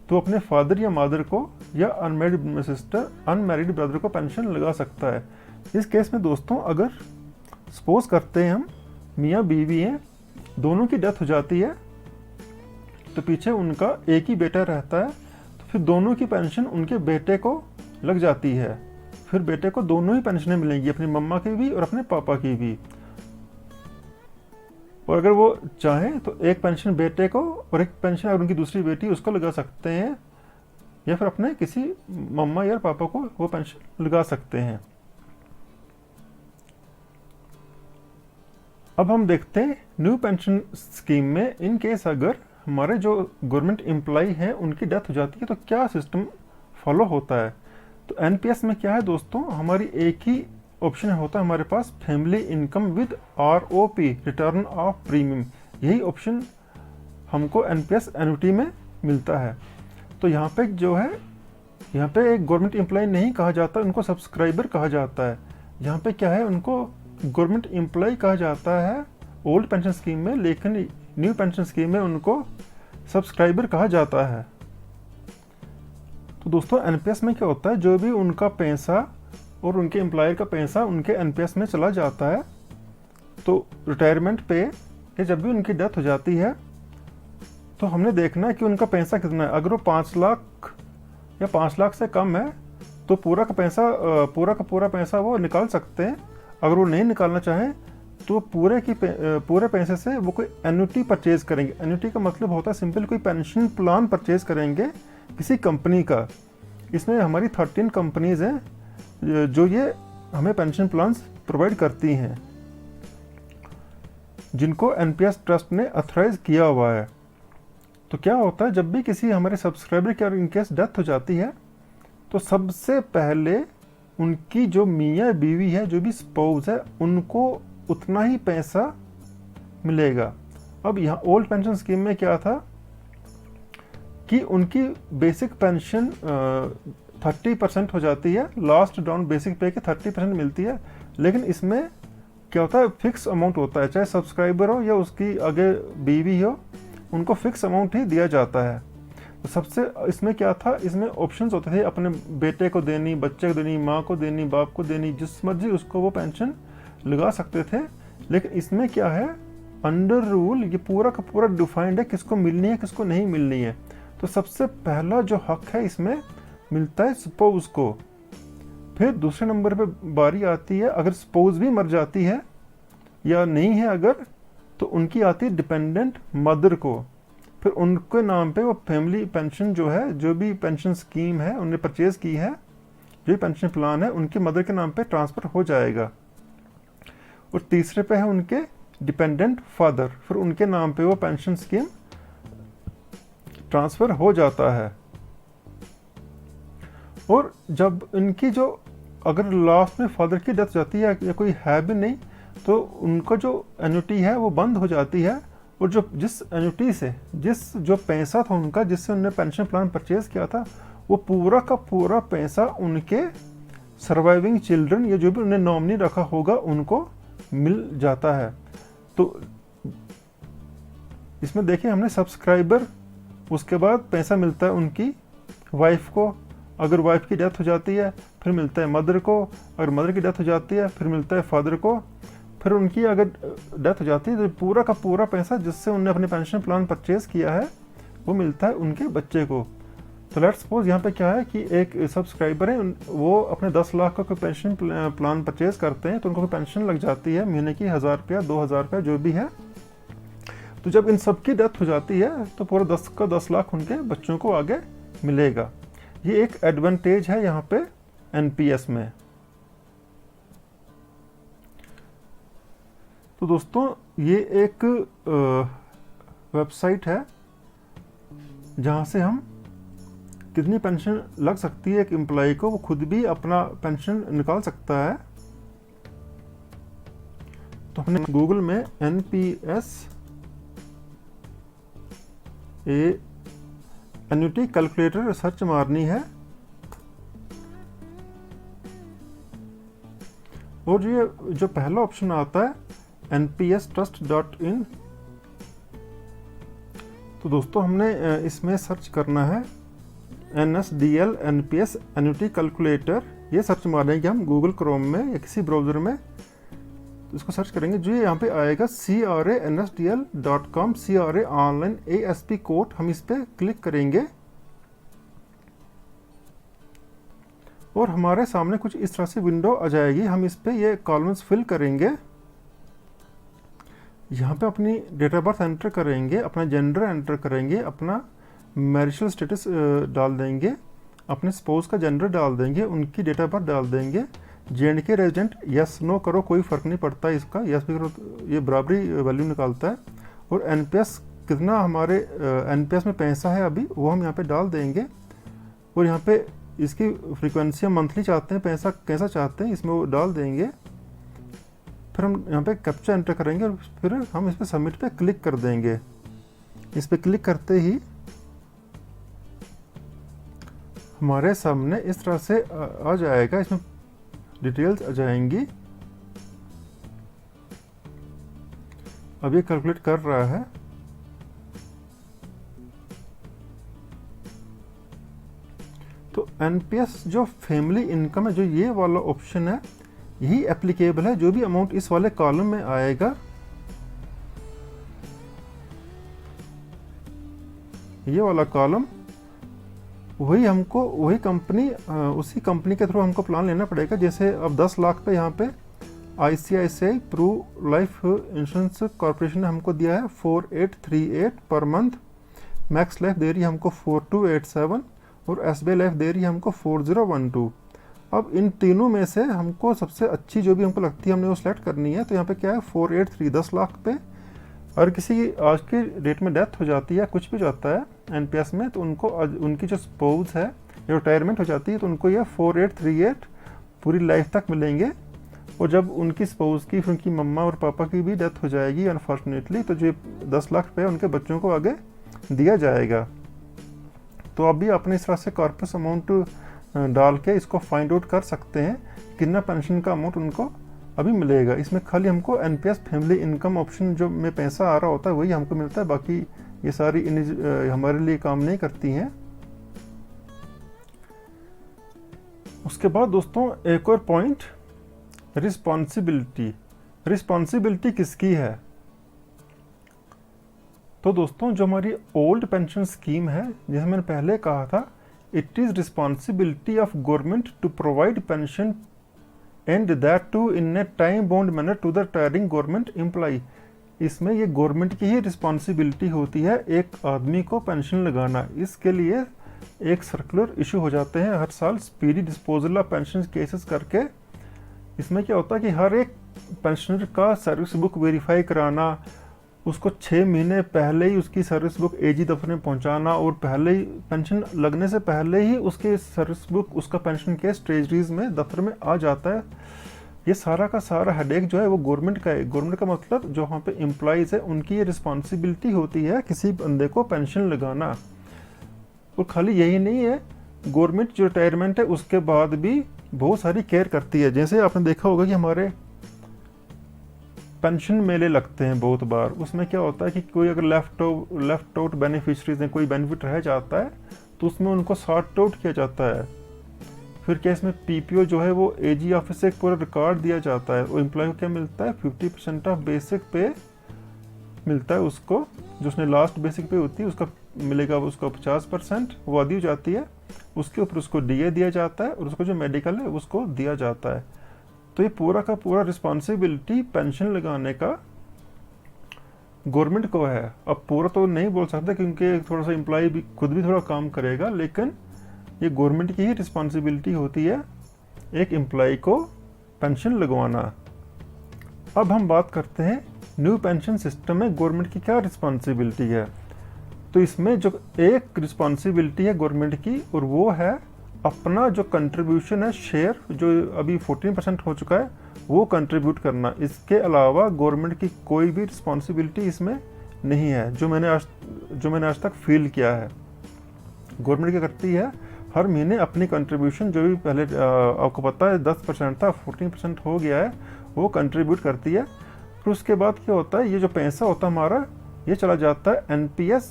तो अपने फादर या मदर को या अनमैरिड सिस्टर, अनमैरिड ब्रदर को पेंशन लगा सकता है। इस केस में दोस्तों अगर सपोज करते हैं हम मियाँ बीवी हैं, दोनों की डेथ हो जाती है तो पीछे उनका एक ही बेटा रहता है, तो फिर दोनों की पेंशन उनके बेटे को लग जाती है। फिर बेटे को दोनों ही पेंशनें मिलेंगी, अपनी मम्मा की भी और अपने पापा की भी। और अगर वो चाहें तो एक पेंशन बेटे को और एक पेंशन अगर उनकी दूसरी बेटी उसको लगा सकते हैं, या फिर अपने किसी मम्मा या पापा को वो पेंशन लगा सकते हैं। अब हम देखते हैं न्यू पेंशन स्कीम में इन केस अगर हमारे जो गवर्नमेंट एम्प्लॉय हैं उनकी डेथ हो जाती है तो क्या सिस्टम फॉलो होता है। तो एनपीएस में क्या है दोस्तों, हमारी एक ही ऑप्शन होता है हमारे पास, family income with ROP, return of premium. यही ऑप्शन हमको एनपीएस एन्युटी में मिलता है। तो यहाँ पे जो है, यहाँ पे एक गवर्नमेंट एम्प्लॉय नहीं कहा जाता, उनको सब्सक्राइबर कहा जाता है। यहाँ पे क्या है, उनको गवर्नमेंट एम्प्लॉय कहा जाता है ओल्ड पेंशन स्कीम में, लेकिन न्यू पेंशन स्कीम में उनको सब्सक्राइबर कहा जाता है। तो दोस्तों एनपीएस में क्या होता है, जो भी उनका पैसा और उनके एम्प्लॉयर का पैसा उनके एनपीएस में चला जाता है, तो रिटायरमेंट पे कि जब भी उनकी डेथ हो जाती है तो हमने देखना है कि उनका पैसा कितना है। अगर वो 5 लाख या 5 लाख से कम है तो पूरा का पूरा पैसा वो निकाल सकते हैं। अगर वो नहीं निकालना चाहें तो पूरे पैसे से वो कोई एन्युटी परचेज करेंगे। एन्युटी का मतलब होता है सिंपल कोई पेंशन प्लान परचेज करेंगे किसी कंपनी का। इसमें हमारी 13 कंपनीज हैं जो ये हमें पेंशन प्लान्स प्रोवाइड करती हैं, जिनको एनपीएस ट्रस्ट ने अथराइज किया हुआ है। तो क्या होता है, जब भी किसी हमारे सब्सक्राइबर की इनकेस डेथ हो जाती है तो सबसे पहले उनकी जो मियाँ बीवी है, जो भी स्पाउस है, उनको उतना ही पैसा मिलेगा। अब यहाँ ओल्ड पेंशन स्कीम में क्या था कि उनकी बेसिक पेंशन 30% हो जाती है, लास्ट डाउन बेसिक पे की 30% मिलती है। लेकिन इसमें क्या होता है, फिक्स अमाउंट होता है, चाहे सब्सक्राइबर हो या उसकी आगे बीवी हो, उनको फिक्स अमाउंट ही दिया जाता है। तो सबसे इसमें क्या था, इसमें ऑप्शंस होते थे, अपने बेटे को देनी, बच्चे को देनी, माँ को देनी, बाप को देनी, जिस मर्जी उसको वो पेंशन लगा सकते थे। लेकिन इसमें क्या है, अंडर रूल ये पूरा का पूरा डिफाइंड है किसको मिलनी है किसको नहीं मिलनी है। तो सबसे पहला जो हक है इसमें मिलता है स्पाउस को। फिर दूसरे नंबर पे बारी आती है, अगर स्पाउस भी मर जाती है या नहीं है अगर, तो उनकी आती है डिपेंडेंट मदर को। फिर उनके नाम पे वो फैमिली पेंशन जो है, जो भी पेंशन स्कीम है उन्हें परचेज की है, जो भी पेंशन प्लान है, उनकी मदर के नाम पे ट्रांसफ़र हो जाएगा। और तीसरे पे है उनके डिपेंडेंट फादर, फिर उनके नाम पे वो पेंशन स्कीम ट्रांसफ़र हो जाता है। और जब इनकी जो अगर लास्ट में फादर की डेथ जाती है या कोई है भी नहीं, तो उनका जो एन्युटी है वो बंद हो जाती है। और जिस एन्युटी से जो पैसा था उनका, जिससे उन्होंने पेंशन प्लान परचेज किया था, वो पूरा का पूरा पैसा उनके सर्वाइविंग चिल्ड्रन या जो भी उन्हें नॉमिनी रखा होगा उनको मिल जाता है। तो इसमें देखिए हमने सब्सक्राइबर, उसके बाद पैसा मिलता है उनकी वाइफ को, अगर वाइफ की डेथ हो जाती है फिर मिलता है मदर को, अगर मदर की डेथ हो जाती है फिर मिलता है फादर को, फिर उनकी अगर डेथ हो जाती है तो पूरा का पूरा पैसा जिससे उन्होंने अपने पेंशन प्लान परचेज किया है वो मिलता है उनके बच्चे को। तो लेट्स सपोज यहाँ पे क्या है कि एक सब्सक्राइबर है, वो अपने 10 लाख का कोई पेंशन प्लान परचेज करते हैं, तो उनको पेंशन लग जाती है महीने की 1000 रुपया 2000 रुपया जो भी है। तो जब इन सब की डेथ हो जाती है तो पूरा 10 लाख उनके बच्चों को आगे मिलेगा। ये एक एडवांटेज है यहाँ पे एनपीएस में। तो दोस्तों ये एक वेबसाइट है जहाँ से हम कितनी पेंशन लग सकती है एक एम्प्लॉय को, वो खुद भी अपना पेंशन निकाल सकता है। तो हमने गूगल में एनपीएस एन्युटी कैलकुलेटर सर्च मारनी है, और ये जो पहला ऑप्शन आता है npstrust.in, तो दोस्तों हमने इसमें सर्च करना है NSDL NPS एन्युटी कैलकुलेटर। ये सर्च मारेंगे हम गूगल क्रोम में या किसी ब्राउज़र में, तो इसको सर्च करेंगे, जो यहाँ पे आएगा CRA-NSDL.com CRA online ASP code, हम इस पर क्लिक करेंगे और हमारे सामने कुछ इस तरह से विंडो आ जाएगी। हम इस पे ये कॉलम्स फिल करेंगे, यहाँ पे अपनी डेट ऑफ बर्थ एंटर करेंगे, अपना जेंडर एंटर करेंगे, अपना मैरिटल स्टेटस डाल देंगे, अपने स्पाउस का जेंडर डाल देंगे, उनकी डेट ऑफ बर्थ डाल देंगे, J&K रेजिडेंट यस नो करो, कोई फ़र्क नहीं पड़ता इसका, यस भी करो तो ये बराबरी वैल्यू निकालता है। और एनपीएस कितना हमारे एनपीएस में पैसा है अभी, वो हम यहाँ पे डाल देंगे। और यहाँ पे इसकी फ्रीक्वेंसी हम मंथली चाहते हैं, पैसा कैसा चाहते हैं इसमें वो डाल देंगे। फिर हम यहाँ पे कैप्चा एंटर करेंगे और फिर हम इस पर सबमिट पे क्लिक कर देंगे। इस पर क्लिक करते ही हमारे सामने इस तरह से आ जाएगा, इसमें डिटेल्स आ जाएंगी। अब ये कैलकुलेट कर रहा है। तो एनपीएस जो फैमिली इनकम है, जो ये वाला ऑप्शन है, यही एप्लीकेबल है। जो भी अमाउंट इस वाले कॉलम में आएगा ये वाला कॉलम वही कंपनी, उसी कंपनी के थ्रू हमको प्लान लेना पड़ेगा। जैसे अब 10 लाख पे यहाँ पे ICICI Pru life insurance corporation ने हमको दिया है 4838 पर मंथ, मैक्स लाइफ दे रही है हमको 4287 और SBI लाइफ दे रही है हमको 4012। अब इन तीनों में से हमको सबसे अच्छी जो भी हमको लगती है हमने वो सिलेक्ट करनी है। तो यहाँ पे क्या है 483 10 लाख पे, अगर किसी की आज के डेट में डेथ हो जाती है, कुछ भी जाता है NPS में, तो उनको उनकी जो स्पाउस है या रिटायरमेंट हो जाती है तो उनको ये 4838 पूरी लाइफ तक मिलेंगे। और जब उनकी स्पाउस की, फिर उनकी मम्मा और पापा की भी डेथ हो जाएगी अनफॉर्चुनेटली, तो जो 10 लाख पे उनके बच्चों को आगे दिया जाएगा। तो आप भी अपने इस तरह से कॉर्पस अमाउंट डाल के इसको फाइंड आउट कर सकते हैं कितना पेंशन का अमाउंट उनको अभी मिलेगा। इसमें खाली हमको NPS फैमिली इनकम ऑप्शन जो में पैसा आ रहा होता है वही हमको मिलता है, बाकी ये सारी हमारे लिए काम नहीं करती हैं। उसके बाद दोस्तों एक और पॉइंट, रिस्पॉन्सिबिलिटी किसकी है? तो दोस्तों जो हमारी ओल्ड पेंशन स्कीम है, जैसे मैंने पहले कहा था, it is responsibility of government to provide pension and that too in a time bound manner to the retiring government employee. इसमें ये गवर्नमेंट की ही रिस्पॉन्सिबिलिटी होती है एक आदमी को पेंशन लगाना। इसके लिए एक सर्कुलर इशू हो जाते हैं हर साल, speedy disposal of pension cases करके। इसमें क्या होता है कि हर एक पेंशनर का सर्विस बुक वेरीफाई कराना, उसको 6 महीने पहले ही उसकी सर्विस बुक AG दफ्तर में पहुंचाना, और पहले ही पेंशन लगने से पहले ही उसके सर्विस बुक, उसका पेंशन केस ट्रेजरीज में दफ्तर में आ जाता है। ये सारा का सारा हेडेक जो है वो गवर्नमेंट का है। गवर्नमेंट का मतलब जो वहाँ पे एम्प्लॉइज़ है उनकी ये रिस्पॉन्सिबिलिटी होती है किसी बंदे को पेंशन लगाना। और खाली यही नहीं है, गवर्नमेंट जो रिटायरमेंट है उसके बाद भी बहुत सारी केयर करती है। जैसे आपने देखा होगा कि हमारे पेंशन मेले लगते हैं बहुत बार, उसमें क्या होता है कि कोई अगर लेफ्ट आउट बेनिफिशरीज हैं, कोई बेनिफिट रह जाता है तो उसमें उनको सॉर्ट आउट किया जाता है। फिर क्या इसमें PPO जो है वो AG ऑफिस से एक पूरा रिकॉर्ड दिया जाता है। वो एम्प्लॉय को क्या मिलता है 50% ऑफ बेसिक पे मिलता है उसको, जो उसने लास्ट बेसिक पे होती है उसका मिलेगा उसको 50%, वो आदि हो जाती है। उसके ऊपर उसको DA दिया जाता है और उसको जो मेडिकल है उसको दिया जाता है। तो ये पूरा का पूरा रिस्पॉन्सिबिलिटी पेंशन लगाने का गवर्नमेंट को है। अब पूरा तो नहीं बोल सकते क्योंकि थोड़ा सा एम्प्लॉय भी खुद भी थोड़ा काम करेगा, लेकिन ये गवर्नमेंट की ही रिस्पॉन्सिबिलिटी होती है एक एम्प्लॉय को पेंशन लगवाना। अब हम बात करते हैं न्यू पेंशन सिस्टम में गवर्नमेंट की क्या रिस्पॉन्सिबिलिटी है। तो इसमें जो एक रिस्पॉन्सिबिलिटी है गवर्नमेंट की, और वो है अपना जो कंट्रीब्यूशन है, शेयर जो अभी 14% हो चुका है, वो कंट्रीब्यूट करना। इसके अलावा गवर्नमेंट की कोई भी रिस्पॉन्सिबिलिटी इसमें नहीं है, जो मैंने आज तक फील किया है। गवर्नमेंट क्या करती है, हर महीने अपनी कंट्रीब्यूशन जो भी पहले आपको पता है 10% था, 14% हो गया है, वो कंट्रीब्यूट करती है। फिर उसके बाद क्या होता है, ये जो पैसा होता है हमारा, ये चला जाता है NPS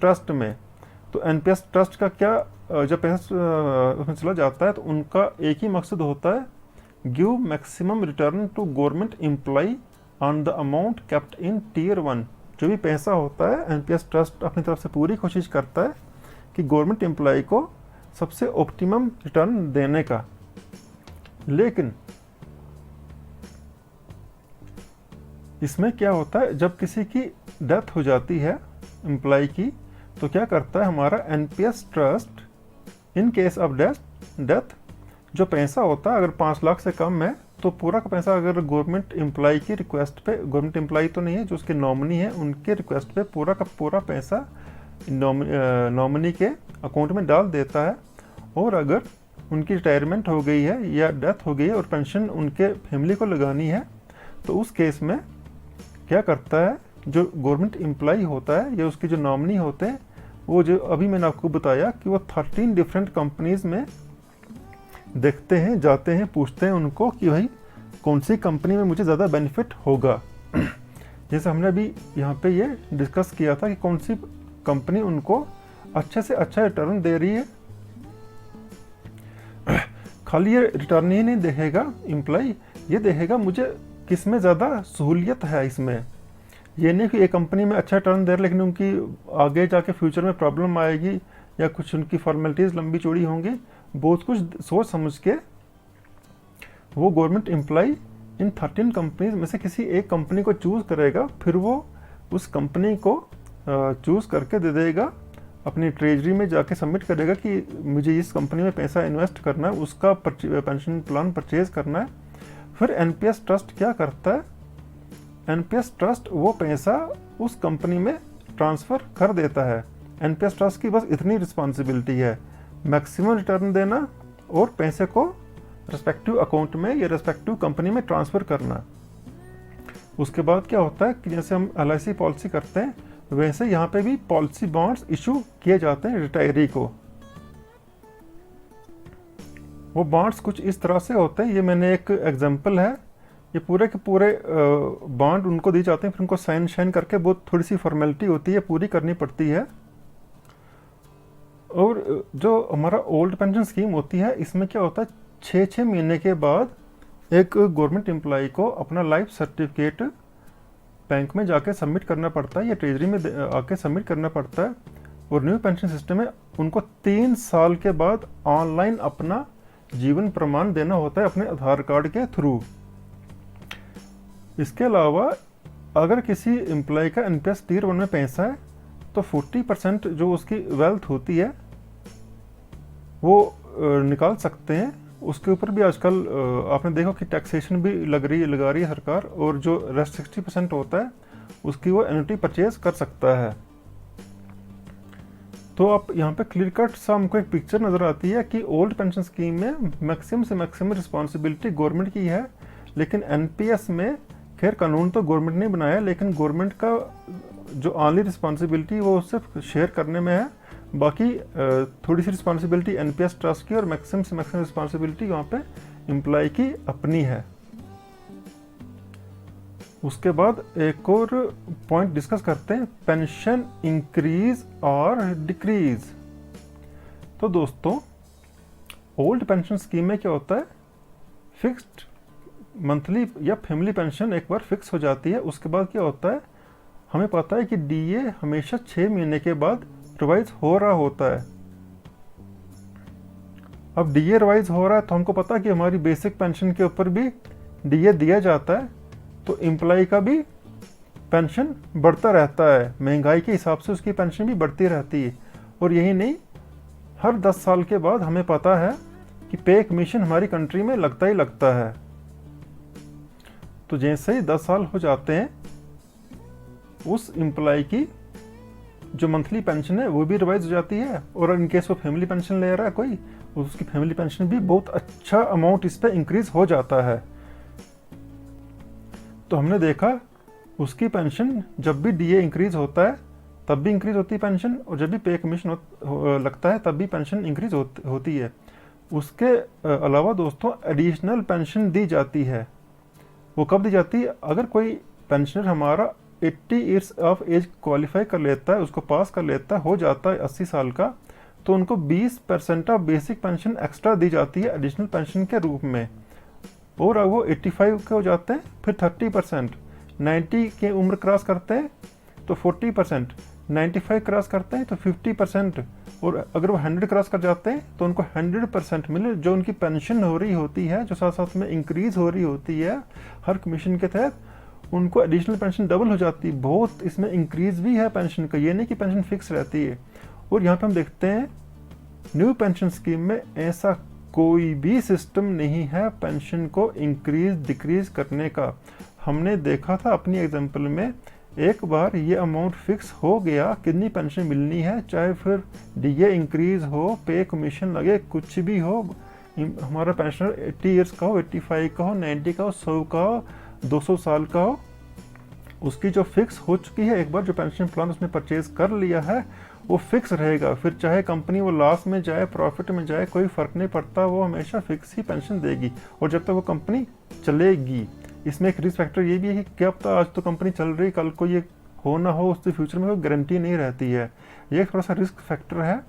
ट्रस्ट में। तो NPS ट्रस्ट का क्या, जब पैसा उसमें चला जाता है तो उनका एक ही मकसद होता है, give maximum return to government employee on the amount kept in Tier 1। जो भी पैसा होता है NPS ट्रस्ट अपनी तरफ से पूरी कोशिश करता है कि गवर्नमेंट एम्प्लॉय को सबसे ऑप्टिमम रिटर्न देने का। लेकिन इसमें क्या होता है, जब किसी की डेथ हो जाती है एम्प्लॉय की, तो क्या करता है हमारा NPS trust, in case of death जो पैसा होता है अगर 5 लाख से कम है तो पूरा का पैसा अगर गवर्नमेंट एम्प्लॉय की रिक्वेस्ट पे, गवर्नमेंट एम्प्लॉय तो नहीं है, जो उसके नॉमिनी है उनके रिक्वेस्ट पे पूरा का पूरा पैसा नॉमिनी के अकाउंट में डाल देता है। और अगर उनकी रिटायरमेंट हो गई है या डेथ हो गई है और पेंशन उनके फैमिली को लगानी है, तो उस केस में क्या करता है, जो गवर्नमेंट एम्प्लॉय होता है या उसके जो नॉमिनी होते हैं, वो जो अभी मैंने आपको बताया कि वो 13 डिफरेंट कंपनीज में देखते हैं, जाते हैं, पूछते हैं उनको कि भाई कौन सी कंपनी में मुझे ज़्यादा बेनिफिट होगा। जैसे हमने अभी यहाँ पे ये डिस्कस किया था कि कौन सी कंपनी उनको अच्छे से अच्छा रिटर्न दे रही है। खाली ये रिटर्न ही नहीं देखेगा एम्प्लॉय, ये देखेगा मुझे किस में ज़्यादा सहूलियत है इसमें। ये नहीं कि एक कंपनी में अच्छा टर्न दे रहे लेकिन उनकी आगे जाके फ्यूचर में प्रॉब्लम आएगी या कुछ उनकी फॉर्मेलिटीज़ लंबी चौड़ी होंगी, बहुत कुछ सोच समझ के वो गवर्नमेंट एम्प्लॉय इन 13 कंपनीज में से किसी एक कंपनी को चूज़ करेगा, फिर वो उस कंपनी को चूज़ करके दे देगा, अपनी ट्रेजरी में जाके सबमिट करेगा कि मुझे इस कंपनी में पैसा इन्वेस्ट करना है, उसका पेंशन प्लान परचेज करना है। फिर एनपीएस ट्रस्ट क्या करता है, एनपीएस ट्रस्ट वो पैसा उस कंपनी में ट्रांसफ़र कर देता है। एनपीएस ट्रस्ट की बस इतनी रिस्पॉन्सिबिलिटी है, मैक्सिमम रिटर्न देना और पैसे को रेस्पेक्टिव अकाउंट में या रेस्पेक्टिव कंपनी में ट्रांसफ़र करना। उसके बाद क्या होता है कि जैसे हम एलआईसी पॉलिसी करते हैं, वैसे यहाँ पे भी पॉलिसी बॉन्ड्स इशू किए जाते हैं रिटायरी को। वो बॉन्ड्स कुछ इस तरह से होते हैं, ये मैंने एक एग्जांपल है, ये पूरे के पूरे बॉन्ड उनको दिए जाते हैं, फिर उनको साइन करके बहुत थोड़ी सी फॉर्मेलिटी होती है, पूरी करनी पड़ती है। और जो हमारा ओल्ड पेंशन स्कीम होती है, इसमें क्या होता है 6 महीने के बाद एक गवर्नमेंट एम्प्लॉय को अपना लाइफ सर्टिफिकेट बैंक में जाके सबमिट करना पड़ता है या ट्रेजरी में आके सबमिट करना पड़ता है। और न्यू पेंशन सिस्टम में उनको 3 साल के बाद ऑनलाइन अपना जीवन प्रमाण देना होता है अपने आधार कार्ड के थ्रू। इसके अलावा अगर किसी एम्प्लॉय का एनपीएस टियर 1 में पैसा है तो 40% जो उसकी वेल्थ होती है वो निकाल सकते हैं। उसके ऊपर भी आजकल आपने देखा कि टैक्सेशन भी लगा रही है सरकार, और जो रेस्ट 60% होता है उसकी वो एन्युटी परचेज कर सकता है। तो आप यहाँ पे क्लियर कट सा हमको एक पिक्चर नज़र आती है कि ओल्ड पेंशन स्कीम में मैक्सिमम से मैक्सिमम रिस्पॉन्सिबिलिटी गवर्नमेंट की है, लेकिन एनपीएस में खैर कानून तो गवर्नमेंट ने बनाया, लेकिन गवर्नमेंट का जो ऑनली रिस्पॉन्सिबिलिटी वो सिर्फ शेयर करने में है, बाकी थोड़ी सी रिस्पॉन्सिबिलिटी एनपीएस ट्रस्ट की और मैक्सिमम से मैक्सिमम रिस्पॉन्सिबिलिटी वहाँ पे एम्प्लॉय की अपनी है। उसके बाद एक और पॉइंट डिस्कस करते हैं, पेंशन इंक्रीज और डिक्रीज। तो दोस्तों ओल्ड पेंशन स्कीम में क्या होता है, फिक्स्ड मंथली या फैमिली पेंशन एक बार फिक्स हो जाती है। उसके बाद क्या होता है, हमें पता है कि डीए हमेशा 6 महीने के बाद रिवाइज हो रहा होता है। अब डीए रिवाइज हो रहा है तो हमको पता है कि हमारी बेसिक पेंशन के ऊपर भी डीए दिया जाता है, तो एम्प्लॉय का भी पेंशन बढ़ता रहता है, महंगाई के हिसाब से उसकी पेंशन भी बढ़ती रहती है। और यही नहीं, हर 10 साल के बाद हमें पता है कि पे कमीशन हमारी कंट्री में लगता ही लगता है। तो जैसे ही 10 साल हो जाते हैं, उस एम्प्लॉय की जो मंथली पेंशन है वो भी रिवाइज हो जाती है, और इन केस वो फैमिली पेंशन ले रहा है कोई, उसकी फैमिली पेंशन भी बहुत अच्छा अमाउंट इस पर इंक्रीज हो जाता है। तो हमने देखा उसकी पेंशन जब भी डीए इंक्रीज होता है तब भी इंक्रीज होती है पेंशन, और जब भी पे कमीशन लगता है तब भी पेंशन इंक्रीज होती है। उसके अलावा दोस्तों एडिशनल पेंशन दी जाती है। वो कब दी जाती है, अगर कोई पेंशनर हमारा 80 ईयर्स ऑफ एज क्वालिफाई कर लेता है, उसको पास कर लेता है, हो जाता है 80 साल का, तो उनको 20% ऑफ बेसिक पेंशन एक्स्ट्रा दी जाती है एडिशनल पेंशन के रूप में। और अगर वो 85 के हो जाते हैं फिर 30%, 90 की उम्र क्रॉस करते हैं तो 40%, 95 क्रॉस करते हैं तो 50%, और अगर वो 100 क्रॉस कर जाते हैं तो उनको 100% मिले। जो उनकी पेंशन हो रही होती है, जो साथ साथ में इंक्रीज हो रही होती है हर कमीशन के तहत, उनको एडिशनल पेंशन डबल हो जाती है। बहुत इसमें इंक्रीज भी है पेंशन का, ये नहीं कि पेंशन फिक्स रहती है। और यहाँ पे हम देखते हैं न्यू पेंशन स्कीम में ऐसा कोई भी सिस्टम नहीं है पेंशन को इंक्रीज डिक्रीज करने का। हमने देखा था अपनी एग्जांपल में, एक बार ये अमाउंट फिक्स हो गया कितनी पेंशन मिलनी है, चाहे फिर डीए इंक्रीज हो, पे कमीशन लगे, कुछ भी हो, हमारा पेंशनर 80 ईयर्स का हो, 85 का हो, 90 का हो, 100 का हो, 200 साल का हो, उसकी जो फिक्स हो चुकी है, एक बार जो पेंशन प्लान उसने परचेज कर लिया है वो फिक्स रहेगा। फिर चाहे कंपनी वो लॉस में जाए, प्रॉफिट में जाए, कोई फर्क नहीं पड़ता, वो हमेशा फिक्स ही पेंशन देगी, और जब तक वो कंपनी चलेगी। इसमें एक रिस्क फैक्टर ये भी है कि क्या पता आज तो कंपनी चल रही, कल को ये हो ना हो, उसके फ्यूचर में कोई गारंटी नहीं रहती है। ये थोड़ा सा रिस्क फैक्टर है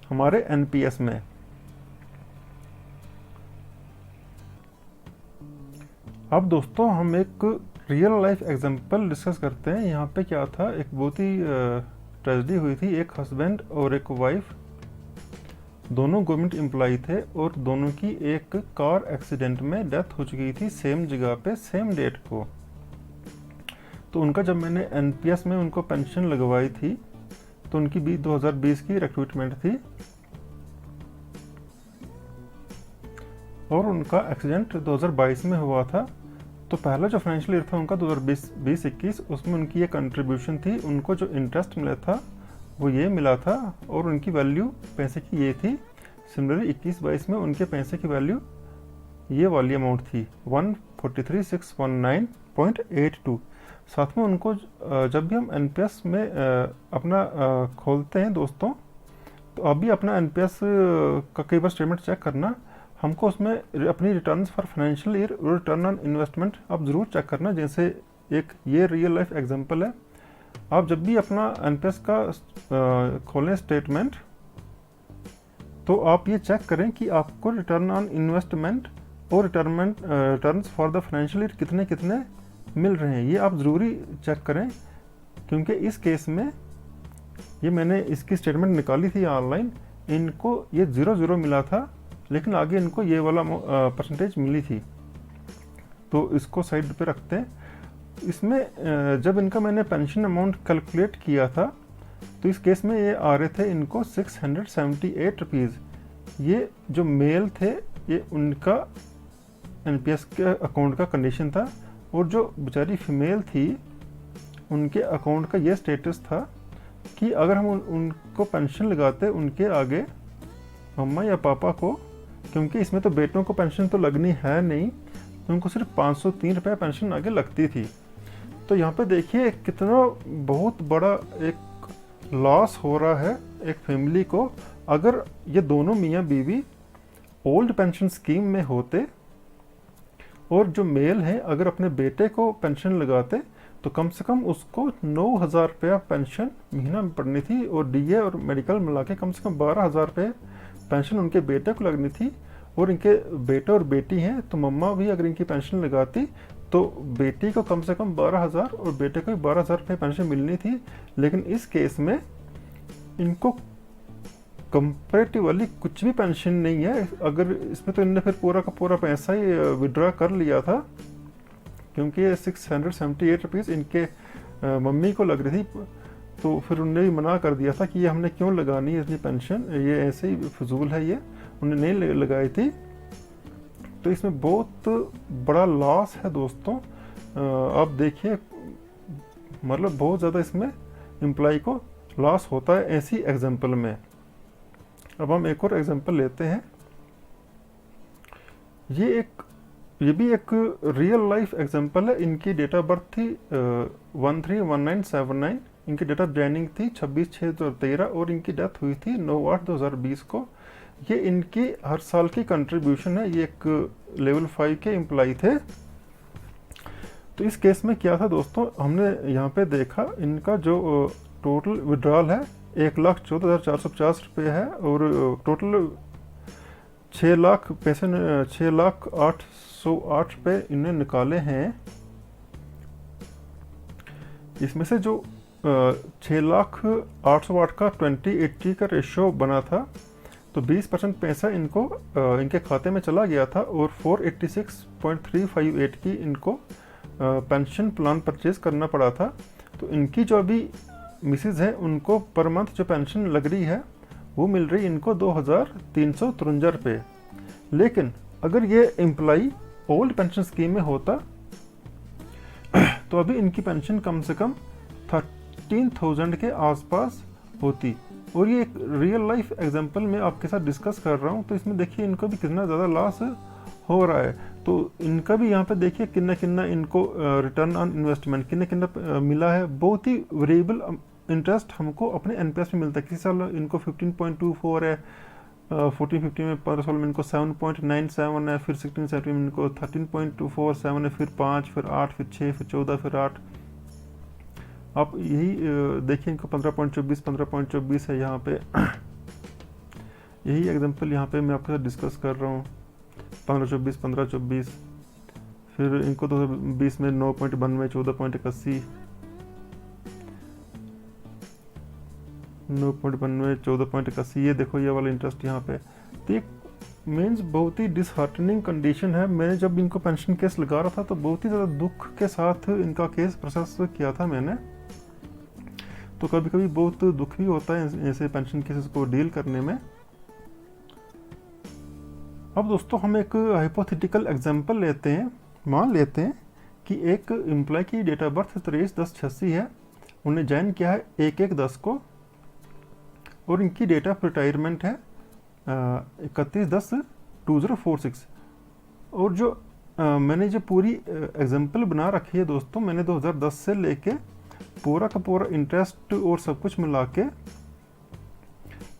हमारे एनपीएस में। अब दोस्तों हम एक रियल लाइफ एग्जांपल डिस्कस करते हैं। यहाँ पे क्या था, एक बहुत ही ट्रेजेडी हुई थी। एक हस्बैंड और एक वाइफ दोनों गवर्नमेंट एम्प्लॉय थे और दोनों की एक कार एक्सीडेंट में डेथ हो चुकी थी सेम जगह पे सेम डेट को। तो उनका जब मैंने एनपीएस में उनको पेंशन लगवाई थी तो उनकी भी 2020 की रिक्रूटमेंट थी और उनका एक्सीडेंट 2022 में हुआ था। तो पहला जो फाइनेंशियल ईयर था उनका 2020-21, उसमें उनकी ये कंट्रीब्यूशन थी। उनको जो इंटरेस्ट मिला था वो ये मिला था और उनकी वैल्यू पैसे की ये थी। सिमिलरली 21-22 में उनके पैसे की वैल्यू ये वाली अमाउंट थी 143,619.82। साथ में उनको जब भी हम एनपीएस में अपना खोलते हैं दोस्तों, तो अभी अपना एनपीएस का कई बार स्टेटमेंट चेक करना, हमको उसमें अपनी रिटर्न्स फॉर फाइनेंशियल ईयर और रिटर्न ऑन इन्वेस्टमेंट आप ज़रूर चेक करना। जैसे एक ये रियल लाइफ एग्जांपल है। आप जब भी अपना एनपीएस का खोलें स्टेटमेंट, तो आप ये चेक करें कि आपको रिटर्न ऑन इन्वेस्टमेंट और returns for the financial year कितने कितने मिल रहे हैं। ये आप ज़रूरी चेक करें, क्योंकि इस केस में ये मैंने इसकी स्टेटमेंट निकाली थी ऑनलाइन, इनको ये 0 मिला था, लेकिन आगे इनको ये वाला परसेंटेज मिली थी। तो इसको साइड पे रखते हैं। इसमें जब इनका मैंने पेंशन अमाउंट कैलकुलेट किया था तो इस केस में ये आ रहे थे इनको 678 रुपीज़। ये जो मेल थे ये उनका एनपीएस के अकाउंट का कंडीशन था, और जो बेचारी फीमेल थी उनके अकाउंट का ये स्टेटस था कि अगर हम उनको पेंशन लगाते उनके आगे मम्मा या पापा को, क्योंकि इसमें तो बेटों को पेंशन तो लगनी है नहीं, तो उनको सिर्फ 503 रुपये पेंशन आगे लगती थी। तो यहाँ पे देखिए कितना बहुत बड़ा एक लॉस हो रहा है एक फैमिली को। अगर ये दोनों मियाँ बीवी ओल्ड पेंशन स्कीम में होते और जो मेल हैं अगर अपने बेटे को पेंशन लगाते तो कम से कम उसको 9,000 रुपया पेंशन महीना में पड़नी थी, और डीए और मेडिकल मिला के कम से कम 12,000 रुपये पेंशन उनके बेटे को लगनी थी। और इनके बेटे और बेटी हैं, तो मम्मा भी अगर इनकी पेंशन लगाती तो बेटी को कम से कम 12,000 और बेटे को 12,000 रुपये पेंशन मिलनी थी। लेकिन इस केस में इनको कंपेरेटिवली कुछ भी पेंशन नहीं है। अगर इसमें तो इनने फिर पूरा का पूरा पैसा ही विड्रॉ कर लिया था, क्योंकि ये 678 रुपीज़ इनके मम्मी को लग रही थी। तो फिर उनने भी मना कर दिया था कि ये हमने क्यों लगानी है इतनी पेंशन, ये ऐसे ही फजूल है, ये उन्हें नहीं लगाई थी। तो इसमें बहुत बड़ा लॉस है दोस्तों। आप देखिए मतलब बहुत ज़्यादा इसमें एम्प्लॉय को लॉस होता है ऐसी एग्जांपल में। अब हम एक और एग्जांपल लेते हैं। ये भी एक रियल लाइफ एग्जांपल है। इनकी डेट ऑफ बर्थ थी 131979, इनकी डेट ऑफ ज्वाइनिंग थी 26/6/2013 और इनकी डेथ हुई थी 9/8/2020 को। ये इनकी हर साल की कंट्रीब्यूशन है। ये एक लेवल 5 के एम्प्लॉय थे। तो इस केस में क्या था दोस्तों, हमने यहाँ पे देखा इनका जो टोटल विड्रॉल है 1,14,450 रुपये है, और टोटल 6,08,808 रुपये इन्हें निकाले हैं। इसमें से जो 6,08,808 का 20/80 का रेशो बना था, तो 20% पैसा इनको इनके खाते में चला गया था, और 486.358 की इनको पेंशन प्लान परचेज करना पड़ा था। तो इनकी जो अभी मिसेज है उनको पर मंथ जो पेंशन लग रही है वो मिल रही इनको 2,353 रुपये। लेकिन अगर ये एम्प्लॉय ओल्ड पेंशन स्कीम में होता तो अभी इनकी पेंशन कम से कम 13,000 के आसपास होती। और ये एक रियल लाइफ एग्जांपल में आपके साथ डिस्कस कर रहा हूँ। तो इसमें देखिए इनको भी कितना ज़्यादा लॉस हो रहा है। तो इनका भी यहाँ पे देखिए कितना कितना इनको रिटर्न ऑन इन्वेस्टमेंट कितना कितना मिला है। बहुत ही वेरिएबल इंटरेस्ट हमको अपने एनपीएस में मिलता है। किसी साल इनको 15.24 है, 14-15 में 15 साल में इनको 7.97 है, फिर 16-17 में इनको 13.247 है, फिर 5, फिर 8, फिर 6, फिर 14, फिर 8। आप यही देखिए इनको 15.24 है यहाँ पे। यही एग्जांपल यहाँ पे मैं आपके साथ डिस्कस कर रहा हूँ। 15-24, फिर इनको 2020 में 9.92, 14.81, 9.92, 14.81, ये देखो ये वाला इंटरेस्ट यहाँ पे। तो ये मीन्स बहुत ही डिसहार्टनिंग कंडीशन है। मैंने जब इनको पेंशन केस लगा रहा था तो बहुत ही ज़्यादा दुख के साथ इनका केस प्रोसेस किया था मैंने। तो कभी कभी बहुत दुख भी होता है ऐसे पेंशन केसेस को डील करने में। अब दोस्तों हम एक हाइपोथेटिकल एग्जांपल लेते हैं। मान लेते हैं कि एक एम्प्लॉय की डेट ऑफ बर्थ 23/10/86 है, उन्हें ज्वाइन किया है 1/1/10 को, और इनकी डेट ऑफ रिटायरमेंट है 31/10/2046। और जो मैंने जो पूरी एग्जांपल बना रखी है दोस्तों, मैंने 2010 से लेके पूरा का पूरा इंटरेस्ट और सब कुछ मिला के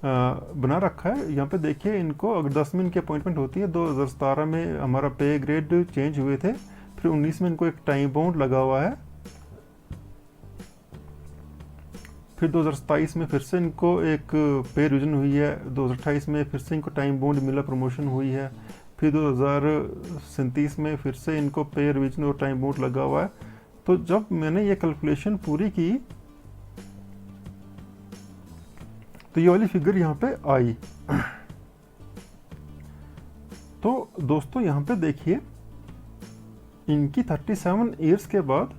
बना रखा है। यहाँ पे देखिए, इनको अगर 10 में इनकी अपॉइंटमेंट होती है, 2017 में हमारा पे ग्रेड चेंज हुए थे, फिर 19 में इनको एक टाइम बाउंड लगा हुआ है, फिर 2027 में फिर से इनको एक पे रिविजन हुई है, 2028 में फिर से इनको टाइम बाउंड मिला, प्रमोशन हुई है, फिर 2037 में फिर से इनको पे रिविजन और टाइम बाउंड लगा हुआ है। तो जब मैंने ये कैलकुलेशन पूरी की तो ये वाली फिगर यहाँ पे आई। तो दोस्तों यहाँ पे देखिए, इनकी 37 ईयर्स के बाद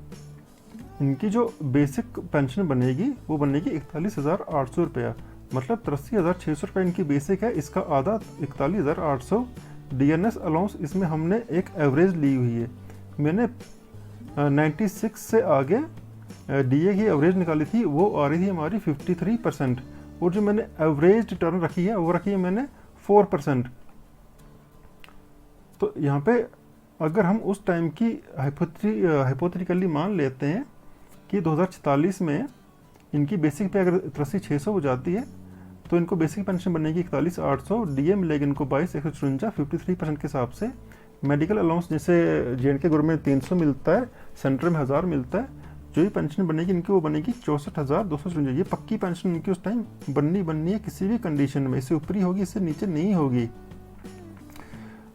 इनकी जो बेसिक पेंशन बनेगी वो बनेगी 41,800 रुपया, मतलब 83,600 रुपये इनकी बेसिक है। इसका आधा 41,800 डीएनएस अलाउंस, इसमें हमने एक एवरेज ली हुई है। मैंने 96 से आगे डीए की एवरेज निकाली थी, वो आ रही थी हमारी 53%, और जो मैंने एवरेज रिटर्न रखी है वो रखी है मैंने 4%। तो यहाँ पे अगर हम उस टाइम की हाइपोथेटिकली मान लेते हैं कि 2044 में इनकी बेसिक पे अगर 83,600 हो जाती है, तो इनको बेसिक पेंशन बनेगी 41,800, डीए मिलेगी इनको 22,154, 53% के हिसाब से। मेडिकल अलाउंस जैसे जेएंडके गवर्नमेंट 300 मिलता है, सेंट्रल में 1000 मिलता है, जो भी पेंशन बनेगी इनकी वो बनेगी 64,254। ये पक्की पेंशन इनकी उस टाइम बननी है किसी भी कंडीशन में, इससे ऊपरी होगी, इससे नीचे नहीं होगी।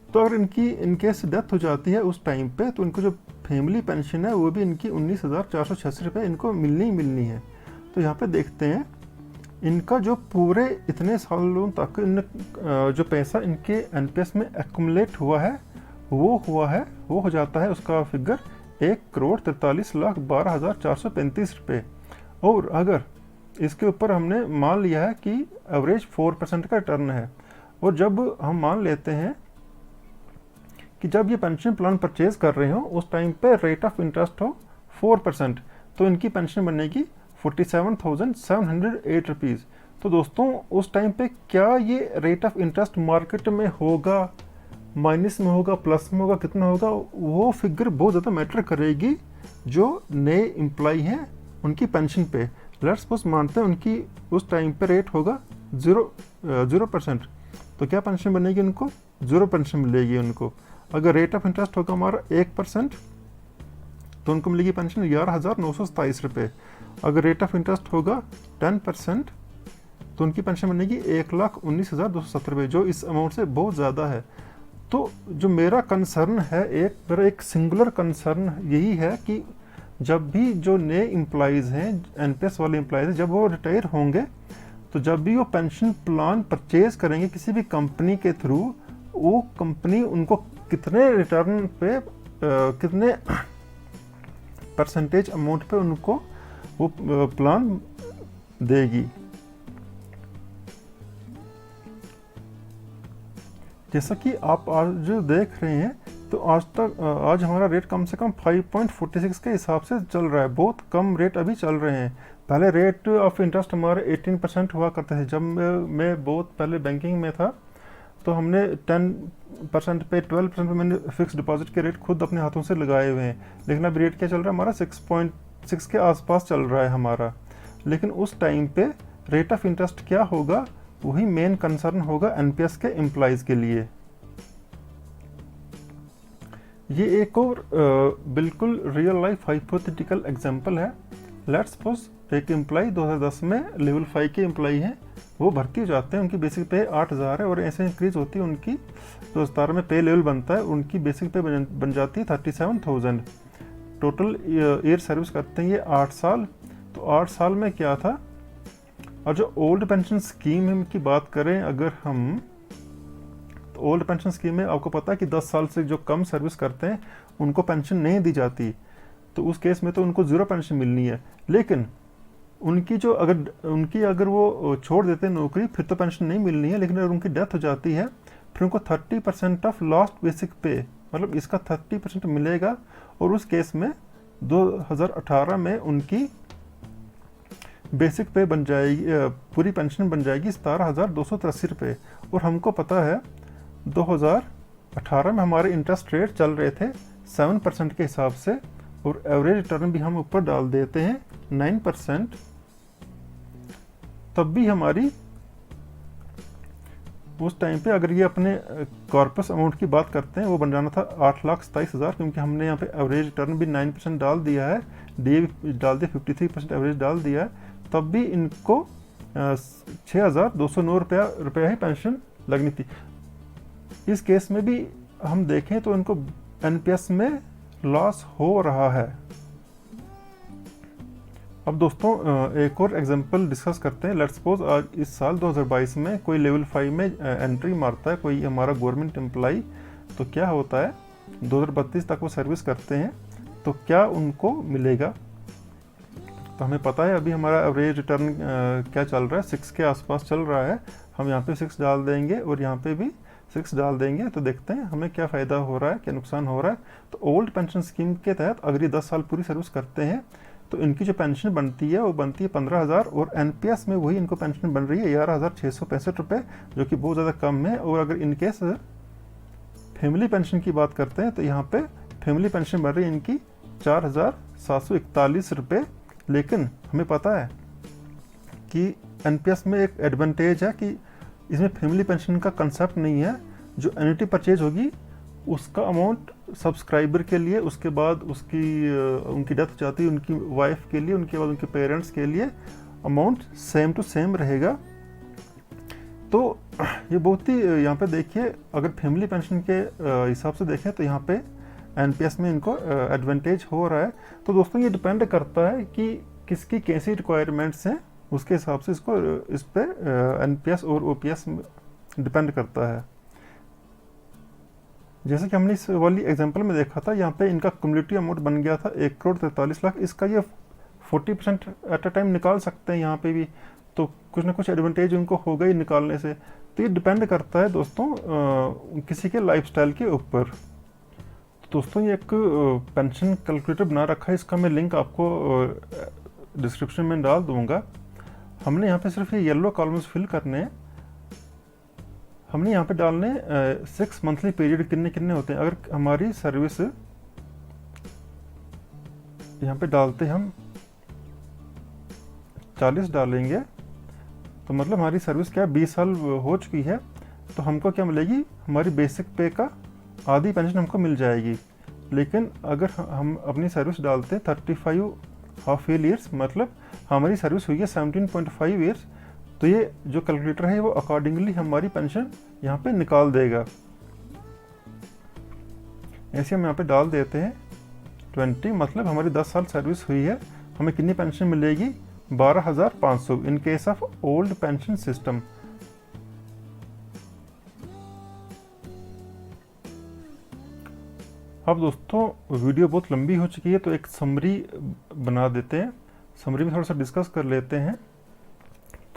तो अगर इनकी इनकेस डेथ हो जाती है उस टाइम पे, तो इनको जो फैमिली पेंशन है वो भी इनकी 19,486 रुपये इनको मिलनी है। तो यहाँ पे देखते हैं इनका जो पूरे इतने सालों तक जो पैसा इनके एनपीएस में एक्युमुलेट हुआ है वो हो जाता है, उसका फिगर 1,43,12,435 रुपये। और अगर इसके ऊपर हमने मान लिया है कि एवरेज 4% का रिटर्न है, और जब हम मान लेते हैं कि जब ये पेंशन प्लान परचेज कर रहे हो उस टाइम पे रेट ऑफ इंटरेस्ट हो 4%, तो इनकी पेंशन बनेगी 47,708 रुपीज़। तो दोस्तों उस टाइम पे क्या ये रेट ऑफ इंटरेस्ट मार्केट में होगा, माइनस में होगा, प्लस में होगा, कितना होगा, वो फिगर बहुत ज़्यादा मैटर करेगी जो नए एम्प्लॉय हैं उनकी पेंशन पे। लेट्स सपोज मानते हैं उनकी उस टाइम पे रेट होगा 0%, तो क्या पेंशन बनेगी उनको? 0 पेंशन मिलेगी उनको। अगर रेट ऑफ इंटरेस्ट होगा हमारा 1%, तो उनको मिलेगी पेंशन 11,927 रुपये। अगर रेट ऑफ इंटरेस्ट होगा 10%, तो उनकी पेंशन बनेगी 1,19,270 रुपये, जो इस अमाउंट से बहुत ज़्यादा है। तो जो मेरा कंसर्न है, मेरा एक सिंगुलर कंसर्न यही है कि जब भी जो नए एम्प्लॉयज़ हैं, एनपीएस वाले एम्प्लॉयज़ हैं, जब वो रिटायर होंगे, तो जब भी वो पेंशन प्लान परचेज करेंगे किसी भी कंपनी के थ्रू, वो कंपनी उनको कितने रिटर्न पे कितने परसेंटेज अमाउंट पे उनको वो प्लान देगी। जैसा कि आप आज देख रहे हैं, तो आज हमारा रेट कम से कम 5.46 के हिसाब से चल रहा है। बहुत कम रेट अभी चल रहे हैं। पहले रेट ऑफ इंटरेस्ट हमारे 18% हुआ करते थे। जब मैं बहुत पहले बैंकिंग में था, तो हमने 10% पे 12% पे मैंने फिक्स डिपॉजिट के रेट खुद अपने हाथों से लगाए हुए हैं। लेकिन अब रेट क्या चल रहा है हमारा? 6.6 के आसपास चल रहा है हमारा। लेकिन उस टाइम पे रेट ऑफ इंटरेस्ट क्या होगा, वही मेन कंसर्न होगा एनपीएस के एम्प्लॉयज़ के लिए। ये एक और बिल्कुल रियल लाइफ हाइपोथेटिकल एग्जांपल है। लेट्स सपोज एक एम्प्लॉय 2010 में लेवल 5 के एम्प्लॉय हैं, वो भर्ती हो जाते हैं, उनकी बेसिक पे 8,000 है और ऐसे इंक्रीज होती है उनकी, 2017 में पे लेवल बनता है, उनकी बेसिक पे बन जाती है 37,000। टोटल ईयर सर्विस करते हैं ये 8 साल। तो 8 साल में क्या था, और जो ओल्ड पेंशन स्कीम की बात करें अगर हम, तो ओल्ड पेंशन स्कीम में आपको पता है कि 10 साल से जो कम सर्विस करते हैं उनको पेंशन नहीं दी जाती, तो उस केस में तो उनको 0 पेंशन मिलनी है। लेकिन उनकी जो अगर वो छोड़ देते हैं नौकरी फिर तो पेंशन नहीं मिलनी है, लेकिन अगर उनकी डेथ हो जाती है फिर उनको 30% ऑफ लास्ट बेसिक पे, मतलब इसका 30% मिलेगा। और उस केस में 2018 में उनकी बेसिक पे बन जाएगी, पूरी पेंशन बन जाएगी 17,283 रुपये। और हमको पता है 2018 में हमारे इंटरेस्ट रेट चल रहे थे 7% के हिसाब से, और एवरेज रिटर्न भी हम ऊपर डाल देते हैं 9%, तब भी हमारी उस टाइम पे अगर ये अपने कॉर्पस अमाउंट की बात करते हैं वो बन जाना था 8,27,000, क्योंकि हमने यहाँ पे एवरेज रिटर्न भी 9% डाल दिया है, डी डाल दिया 53% एवरेज डाल दिया है, तब भी इनको 6,209 रुपया ही पेंशन लगनी थी। इस केस में भी हम देखें तो इनको एनपीएस में लॉस हो रहा है। अब दोस्तों एक और एग्जांपल डिस्कस करते हैं। लेट्स सपोज आज इस साल 2022 में कोई लेवल 5 में एंट्री मारता है कोई हमारा गवर्नमेंट एम्प्लॉई, तो क्या होता है 2032 तक वो सर्विस करते हैं, तो क्या उनको मिलेगा। तो हमें पता है अभी हमारा एवरेज रिटर्न क्या चल रहा है, 6 के आसपास चल रहा है। हम यहाँ पे 6 डाल देंगे और यहाँ पे भी 6 डाल देंगे, तो देखते हैं हमें क्या फ़ायदा हो रहा है, क्या नुकसान हो रहा है। तो ओल्ड पेंशन स्कीम के तहत अगर ये 10 साल पूरी सर्विस करते हैं तो इनकी जो पेंशन बनती है वो बनती है 15,000, और एनपीएस में वही इनको पेंशन बन रही है 11,665 रुपये, जो कि बहुत ज़्यादा कम है। और अगर इनकेस फैमिली पेंशन की बात करते हैं तो यहाँ पे फैमिली पेंशन बन रही है इनकी 4,741 रुपये। लेकिन हमें पता है कि एनपीएस में एक एडवांटेज है कि इसमें फैमिली पेंशन का कंसेप्ट नहीं है। जो एन्युटी परचेज होगी उसका अमाउंट सब्सक्राइबर के लिए, उसके बाद उनकी डेथ हो जाती है उनकी वाइफ के लिए, उनके बाद उनके पेरेंट्स के लिए अमाउंट सेम टू सेम रहेगा। तो ये बहुत ही यहाँ पे देखिए, अगर फैमिली पेंशन के हिसाब से देखें तो यहाँ पे एनपीएस में इनको एडवांटेज हो रहा है। तो दोस्तों ये डिपेंड करता है कि किसकी कैसी रिक्वायरमेंट्स हैं, उसके हिसाब से इस पे एनपीएस और ओपीएस डिपेंड करता है। जैसे कि हमने इस वाली एग्जांपल में देखा था, यहाँ पे इनका कम्युनिटी अमाउंट बन गया था 1,43,00,000। इसका ये 40% एट अ टाइम निकाल सकते हैं यहाँ पे भी, तो कुछ ना कुछ एडवांटेज उनको हो गई निकालने से। तो ये डिपेंड करता है दोस्तों किसी के लाइफस्टाइल के ऊपर। तो दोस्तों ये एक पेंशन कैलकुलेटर बना रखा है, इसका मैं लिंक आपको डिस्क्रिप्शन में डाल दूंगा। हमने यहाँ पे सिर्फ ये येलो कॉलम्स फिल करने हैं, हमने यहाँ पे डालने 6 मंथली पीरियड कितने कितने होते हैं। अगर हमारी सर्विस यहाँ पे डालते हम 40 डालेंगे, तो मतलब हमारी सर्विस क्या 20 साल हो चुकी है, तो हमको क्या मिलेगी, हमारी बेसिक पे का आधी पेंशन हमको मिल जाएगी। लेकिन अगर हम अपनी सर्विस डालते हैं 35 हाफ ईयर्स, मतलब हमारी सर्विस हुई है 17.5 ईयर्स, तो ये जो कैलकुलेटर है वो अकॉर्डिंगली हमारी पेंशन यहाँ पे निकाल देगा। ऐसे हम यहाँ पे डाल देते हैं 20, मतलब हमारी 10 साल सर्विस हुई है, हमें कितनी पेंशन मिलेगी 12,500 in case of old pension system. अब दोस्तों वीडियो बहुत लंबी हो चुकी है, तो एक समरी बना देते हैं। समरी में थोड़ा सा डिस्कस कर लेते हैं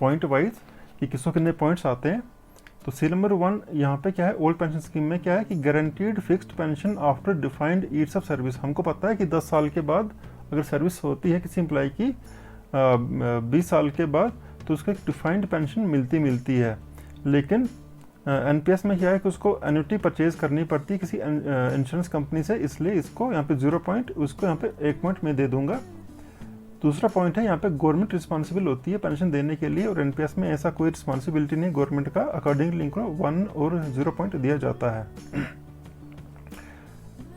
पॉइंट वाइज कि किसको कितने पॉइंट्स आते हैं। तो सी नंबर 1 यहाँ पे क्या है, ओल्ड पेंशन स्कीम में क्या है कि guaranteed fixed pension after defined years of service. हमको पता है कि 10 साल के बाद अगर सर्विस होती है किसी एम्प्लॉय की 20 साल के बाद, तो उसको एक डिफाइंड पेंशन मिलती है। लेकिन एनपीएस में क्या है कि उसको एन्युटी परचेज करनी पड़ती है किसी इंश्योरेंस कंपनी से, इसलिए इसको यहाँ पे 0 पॉइंट, उसको यहाँ पे 1 पॉइंट में दे दूंगा। दूसरा पॉइंट है यहाँ पे गवर्नमेंट रिस्पॉन्सिबल होती है पेंशन देने के लिए, और एनपीएस में ऐसा कोई रिस्पॉन्सिबिलिटी नहीं गवर्नमेंट का, अकॉर्डिंगली इनको 1 और 0 पॉइंट दिया जाता है।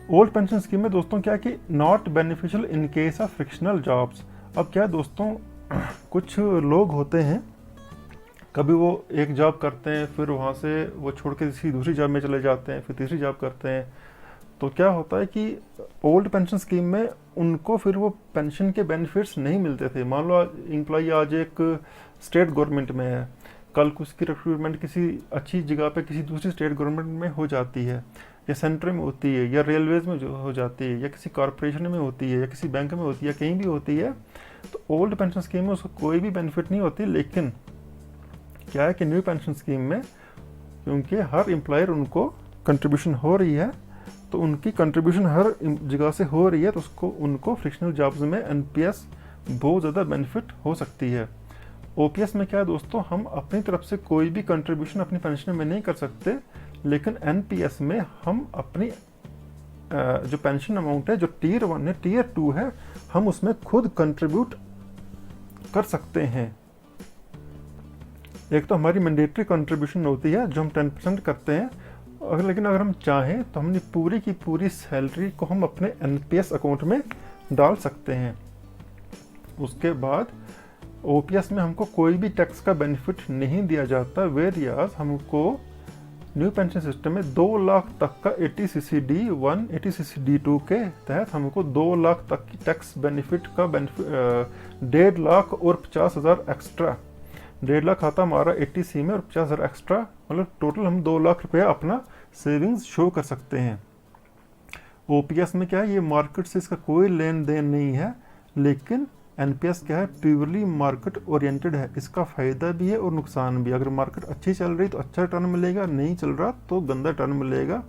ओल्ड पेंशन स्कीम में दोस्तों क्या कि not beneficial in case of frictional jobs. अब क्या दोस्तों कुछ लोग होते हैं, कभी वो एक जॉब करते हैं, फिर वहाँ से वो छोड़ के किसी दूसरी जॉब में चले जाते हैं, फिर तीसरी जॉब करते हैं। तो क्या होता है कि ओल्ड पेंशन स्कीम में उनको फिर वो पेंशन के बेनिफिट्स नहीं मिलते थे। मान लो एम्प्लॉई आज एक स्टेट गवर्नमेंट में है, कल को उसकी रिक्रूटमेंट किसी अच्छी जगह पे किसी दूसरी स्टेट गवर्नमेंट में हो जाती है, या सेंटर में होती है, या रेलवेज में जो हो जाती है, या किसी कॉरपोरेशन में होती है, या किसी बैंक में होती है, या कहीं भी होती है, तो ओल्ड पेंशन स्कीम में उसको कोई भी बेनिफिट नहीं होती। लेकिन क्या है कि न्यू पेंशन स्कीम में क्योंकि हर एम्प्लॉयर उनको कंट्रीब्यूशन हो रही है, तो उनकी कंट्रीब्यूशन हर जगह से हो रही है, तो उसको उनको फ्रिक्शनल जॉब्स में एनपीएस बहुत ज़्यादा बेनिफिट हो सकती है। ओपीएस में क्या है दोस्तों, हम अपनी तरफ से कोई भी कंट्रीब्यूशन अपनी पेंशन में नहीं कर सकते, लेकिन एनपीएस में हम अपनी जो पेंशन अमाउंट है, जो टीयर 1 है, टीयर 2 है, हम उसमें खुद कंट्रीब्यूट कर सकते हैं। एक तो हमारी मैंडेटरी कंट्रीब्यूशन होती है जो हम 10% करते हैं, लेकिन अगर हम चाहें तो हमने पूरी की पूरी सैलरी को हम अपने एनपीएस अकाउंट में डाल सकते हैं। उसके बाद ओपीएस में हमको कोई भी टैक्स का बेनिफिट नहीं दिया जाता, वेरियास हमको न्यू पेंशन सिस्टम में 2 लाख तक का 80CCD1 80CCD2 के तहत हमको 2 लाख तक की टैक्स बेनिफिट का 1.5 लाख और 50,000 एक्स्ट्रा, 1.5 लाख आता हमारा 80C में और 50,000 एक्स्ट्रा, मतलब टोटल हम 2 लाख रुपया अपना सेविंग्स शो कर सकते हैं। ओपीएस में क्या है, ये मार्केट से इसका कोई लेन देन नहीं है, लेकिन एनपीएस क्या है, प्योरली मार्केट ओरिएंटेड है। इसका फ़ायदा भी है और नुकसान भी। अगर मार्केट अच्छी चल रही तो अच्छा रिटर्न मिलेगा, नहीं चल रहा तो गंदा रिटर्न मिलेगा।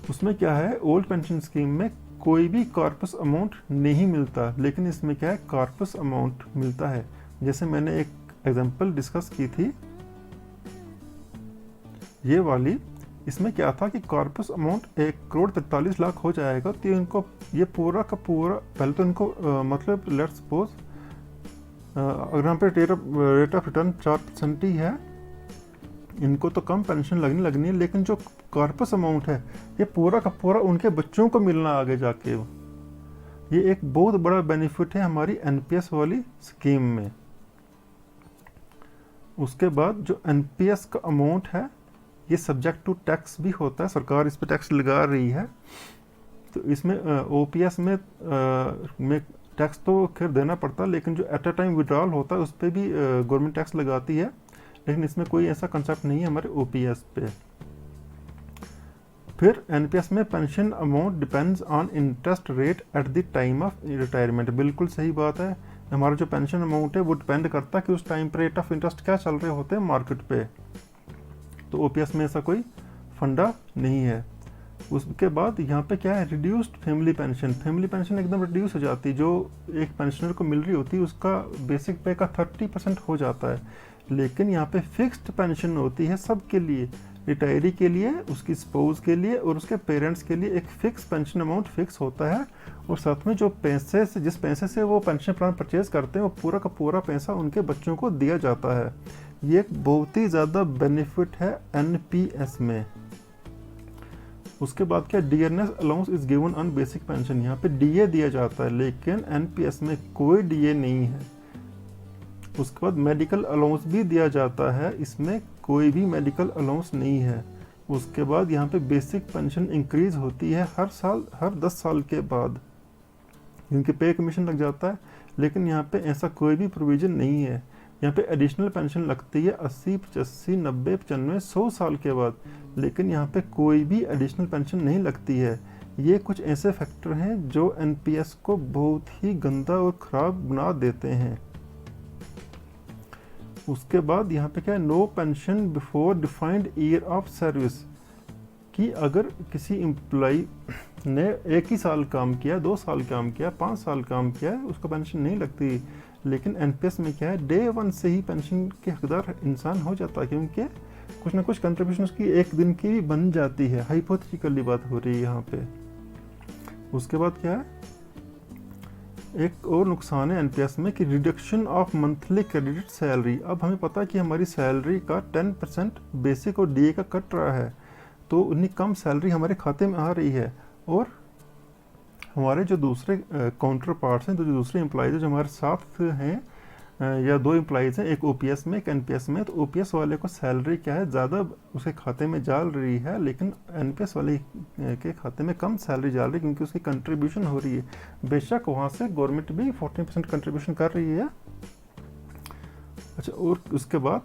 उसमें क्या है, ओल्ड पेंशन स्कीम में कोई भी कॉर्पस अमाउंट नहीं मिलता, लेकिन इसमें क्या है, कॉर्पस अमाउंट मिलता है। जैसे मैंने एक एग्जांपल डिस्कस की थी ये वाली, इसमें क्या था कि कॉर्पस अमाउंट 1,43,00,000 हो जाएगा, तो इनको ये पूरा का पूरा, पहले तो इनको मतलब लेट्स सपोज अगर यहाँ पे रेट ऑफ रिटर्न 4% ही है, इनको तो कम पेंशन लगनी है, लेकिन जो कॉर्पस अमाउंट है ये पूरा का पूरा उनके बच्चों को मिलना आगे जाके। ये एक बहुत बड़ा बेनिफिट है हमारी एनपीएस वाली स्कीम में। उसके बाद जो एनपीएस का अमाउंट है ये सब्जेक्ट टू टैक्स भी होता है, सरकार इस पर टैक्स लगा रही है। तो इसमें ओपीएस में टैक्स तो खैर देना पड़ता है, लेकिन जो एट अ टाइम विड्रॉल होता है उस पर भी गवर्नमेंट टैक्स लगाती है, लेकिन इसमें कोई ऐसा कंसेप्ट नहीं है हमारे ओपीएस पे। फिर एनपीएस में pension amount depends on interest rate at the time of retirement. बिल्कुल सही बात है, हमारा जो पेंशन अमाउंट है वो डिपेंड करता है कि उस टाइम पर रेट ऑफ इंटरेस्ट क्या चल रहे होते हैं मार्केट पे। तो ओपीएस में ऐसा कोई फंडा नहीं है। उसके बाद यहाँ पे क्या है, reduced family pension. Family pension एकदम रिड्यूस हो जाती है, जो एक पेंशनर को मिल रही होती है उसका बेसिक पे का 30% हो जाता है। लेकिन यहाँ पे फिक्स्ड पेंशन होती है सबके लिए, रिटायरी के लिए, उसकी स्पाउस के लिए और उसके पेरेंट्स के लिए एक फिक्स पेंशन अमाउंट फिक्स होता है। और साथ में जो पैसे से, जिस पैसे से वो पेंशन प्लान परचेज करते हैं, वो पूरा का पूरा पैसा उनके बच्चों को दिया जाता है। ये एक बहुत ही ज़्यादा बेनिफिट है एनपीएस में। उसके बाद क्या, dearness allowance is given on basic pension. यहाँ पे डीए दिया जाता है, लेकिन एनपीएस में कोई डीए नहीं है। उसके बाद मेडिकल अलाउंस भी दिया जाता है, इसमें कोई भी मेडिकल अलाउंस नहीं है। उसके बाद यहाँ पे बेसिक पेंशन इंक्रीज होती है हर साल, हर 10 साल के बाद, क्योंकि पे कमीशन लग जाता है। लेकिन यहाँ पे ऐसा कोई भी प्रोविजन नहीं है। यहाँ पे एडिशनल पेंशन लगती है 80, 85, 90, 95, 100 साल के बाद, लेकिन यहाँ पे कोई भी एडिशनल पेंशन नहीं लगती है। ये कुछ ऐसे फैक्टर हैं जो एनपीएस को बहुत ही गंदा और ख़राब बना देते हैं। उसके बाद यहाँ पे क्या है, no pension before defined year of service, कि अगर किसी एम्प्लॉई ने 1 ही साल काम किया, 2 साल काम किया, 5 साल काम किया है, उसको पेंशन नहीं लगती। लेकिन एनपीएस में क्या है, डे 1 से ही पेंशन के हकदार इंसान हो जाता है, क्योंकि कुछ ना कुछ कंट्रीब्यूशन उसकी 1 दिन की भी बन जाती है। हाइपोथेटिकली बात हो रही है यहाँ पे। उसके बाद क्या है, एक और नुकसान है एनपीएस में कि reduction of monthly credit salary. अब हमें पता है कि हमारी सैलरी का 10% बेसिक और डीए का कट रहा है, तो उतनी कम सैलरी हमारे खाते में आ रही है। और हमारे जो दूसरे काउंटर पार्ट्स हैं, तो जो दूसरे एम्प्लॉयज़ जो हमारे साथ हैं, या 2 एम्प्लॉइज़ हैं, एक ओपीएस में एक एनपीएस में, तो ओपीएस वाले को सैलरी क्या है ज़्यादा उसके खाते में जा रही है, लेकिन एनपीएस वाले के खाते में कम सैलरी जा रही है क्योंकि उसकी कंट्रीब्यूशन हो रही है। बेशक वहाँ से गवर्नमेंट भी 14% कंट्रीब्यूशन कर रही है। अच्छा, और उसके बाद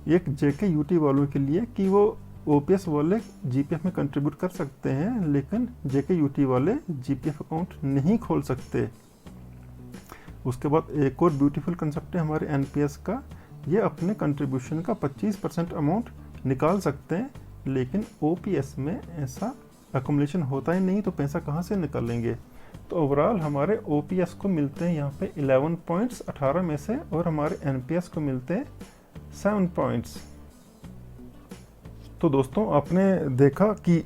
एक जेके यूटी वालों के लिए कि वो ओपीएस वाले जीपीएफ में कंट्रीब्यूट कर सकते हैं, लेकिन जेके यूटी वाले जीपीएफ अकाउंट नहीं खोल सकते। उसके बाद एक और ब्यूटीफुल कंसेप्ट है हमारे एनपीएस का, ये अपने कंट्रीब्यूशन का 25% अमाउंट निकाल सकते हैं, लेकिन ओपीएस में ऐसा अकोमोलेशन होता ही नहीं, तो पैसा कहाँ से निकालेंगे। तो ओवरऑल हमारे ओपीएस को मिलते हैं यहाँ पे 11 पॉइंट्स 18 में से, और हमारे एनपीएस को मिलते हैं 7 पॉइंट्स। तो दोस्तों आपने देखा कि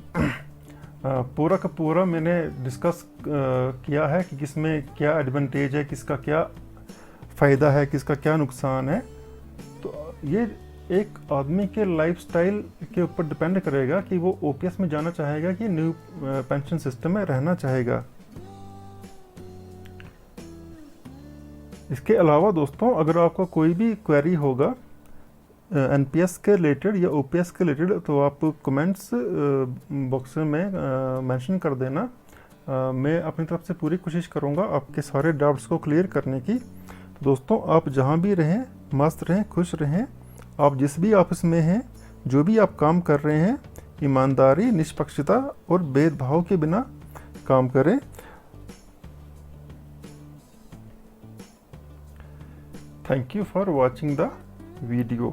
पूरा का पूरा मैंने डिस्कस किया है कि किसमें क्या एडवांटेज है, किसका क्या फ़ायदा है, किसका क्या नुकसान है। तो ये एक आदमी के लाइफस्टाइल के ऊपर डिपेंड करेगा कि वो ओपीएस में जाना चाहेगा कि न्यू पेंशन सिस्टम में रहना चाहेगा। इसके अलावा दोस्तों अगर आपका कोई भी क्वेरी होगा एनपीएस के रिलेटेड या ओपीएस के रिलेटेड, तो आप कमेंट्स बॉक्स में मेंशन कर देना। मैं अपनी तरफ से पूरी कोशिश करूंगा आपके सारे डाउट्स को क्लियर करने की। तो दोस्तों आप जहां भी रहें मस्त रहें, खुश रहें। आप जिस भी ऑफिस में हैं, जो भी आप काम कर रहे हैं, ईमानदारी, निष्पक्षता और भेदभाव के बिना काम करें। Thank you for watching the video।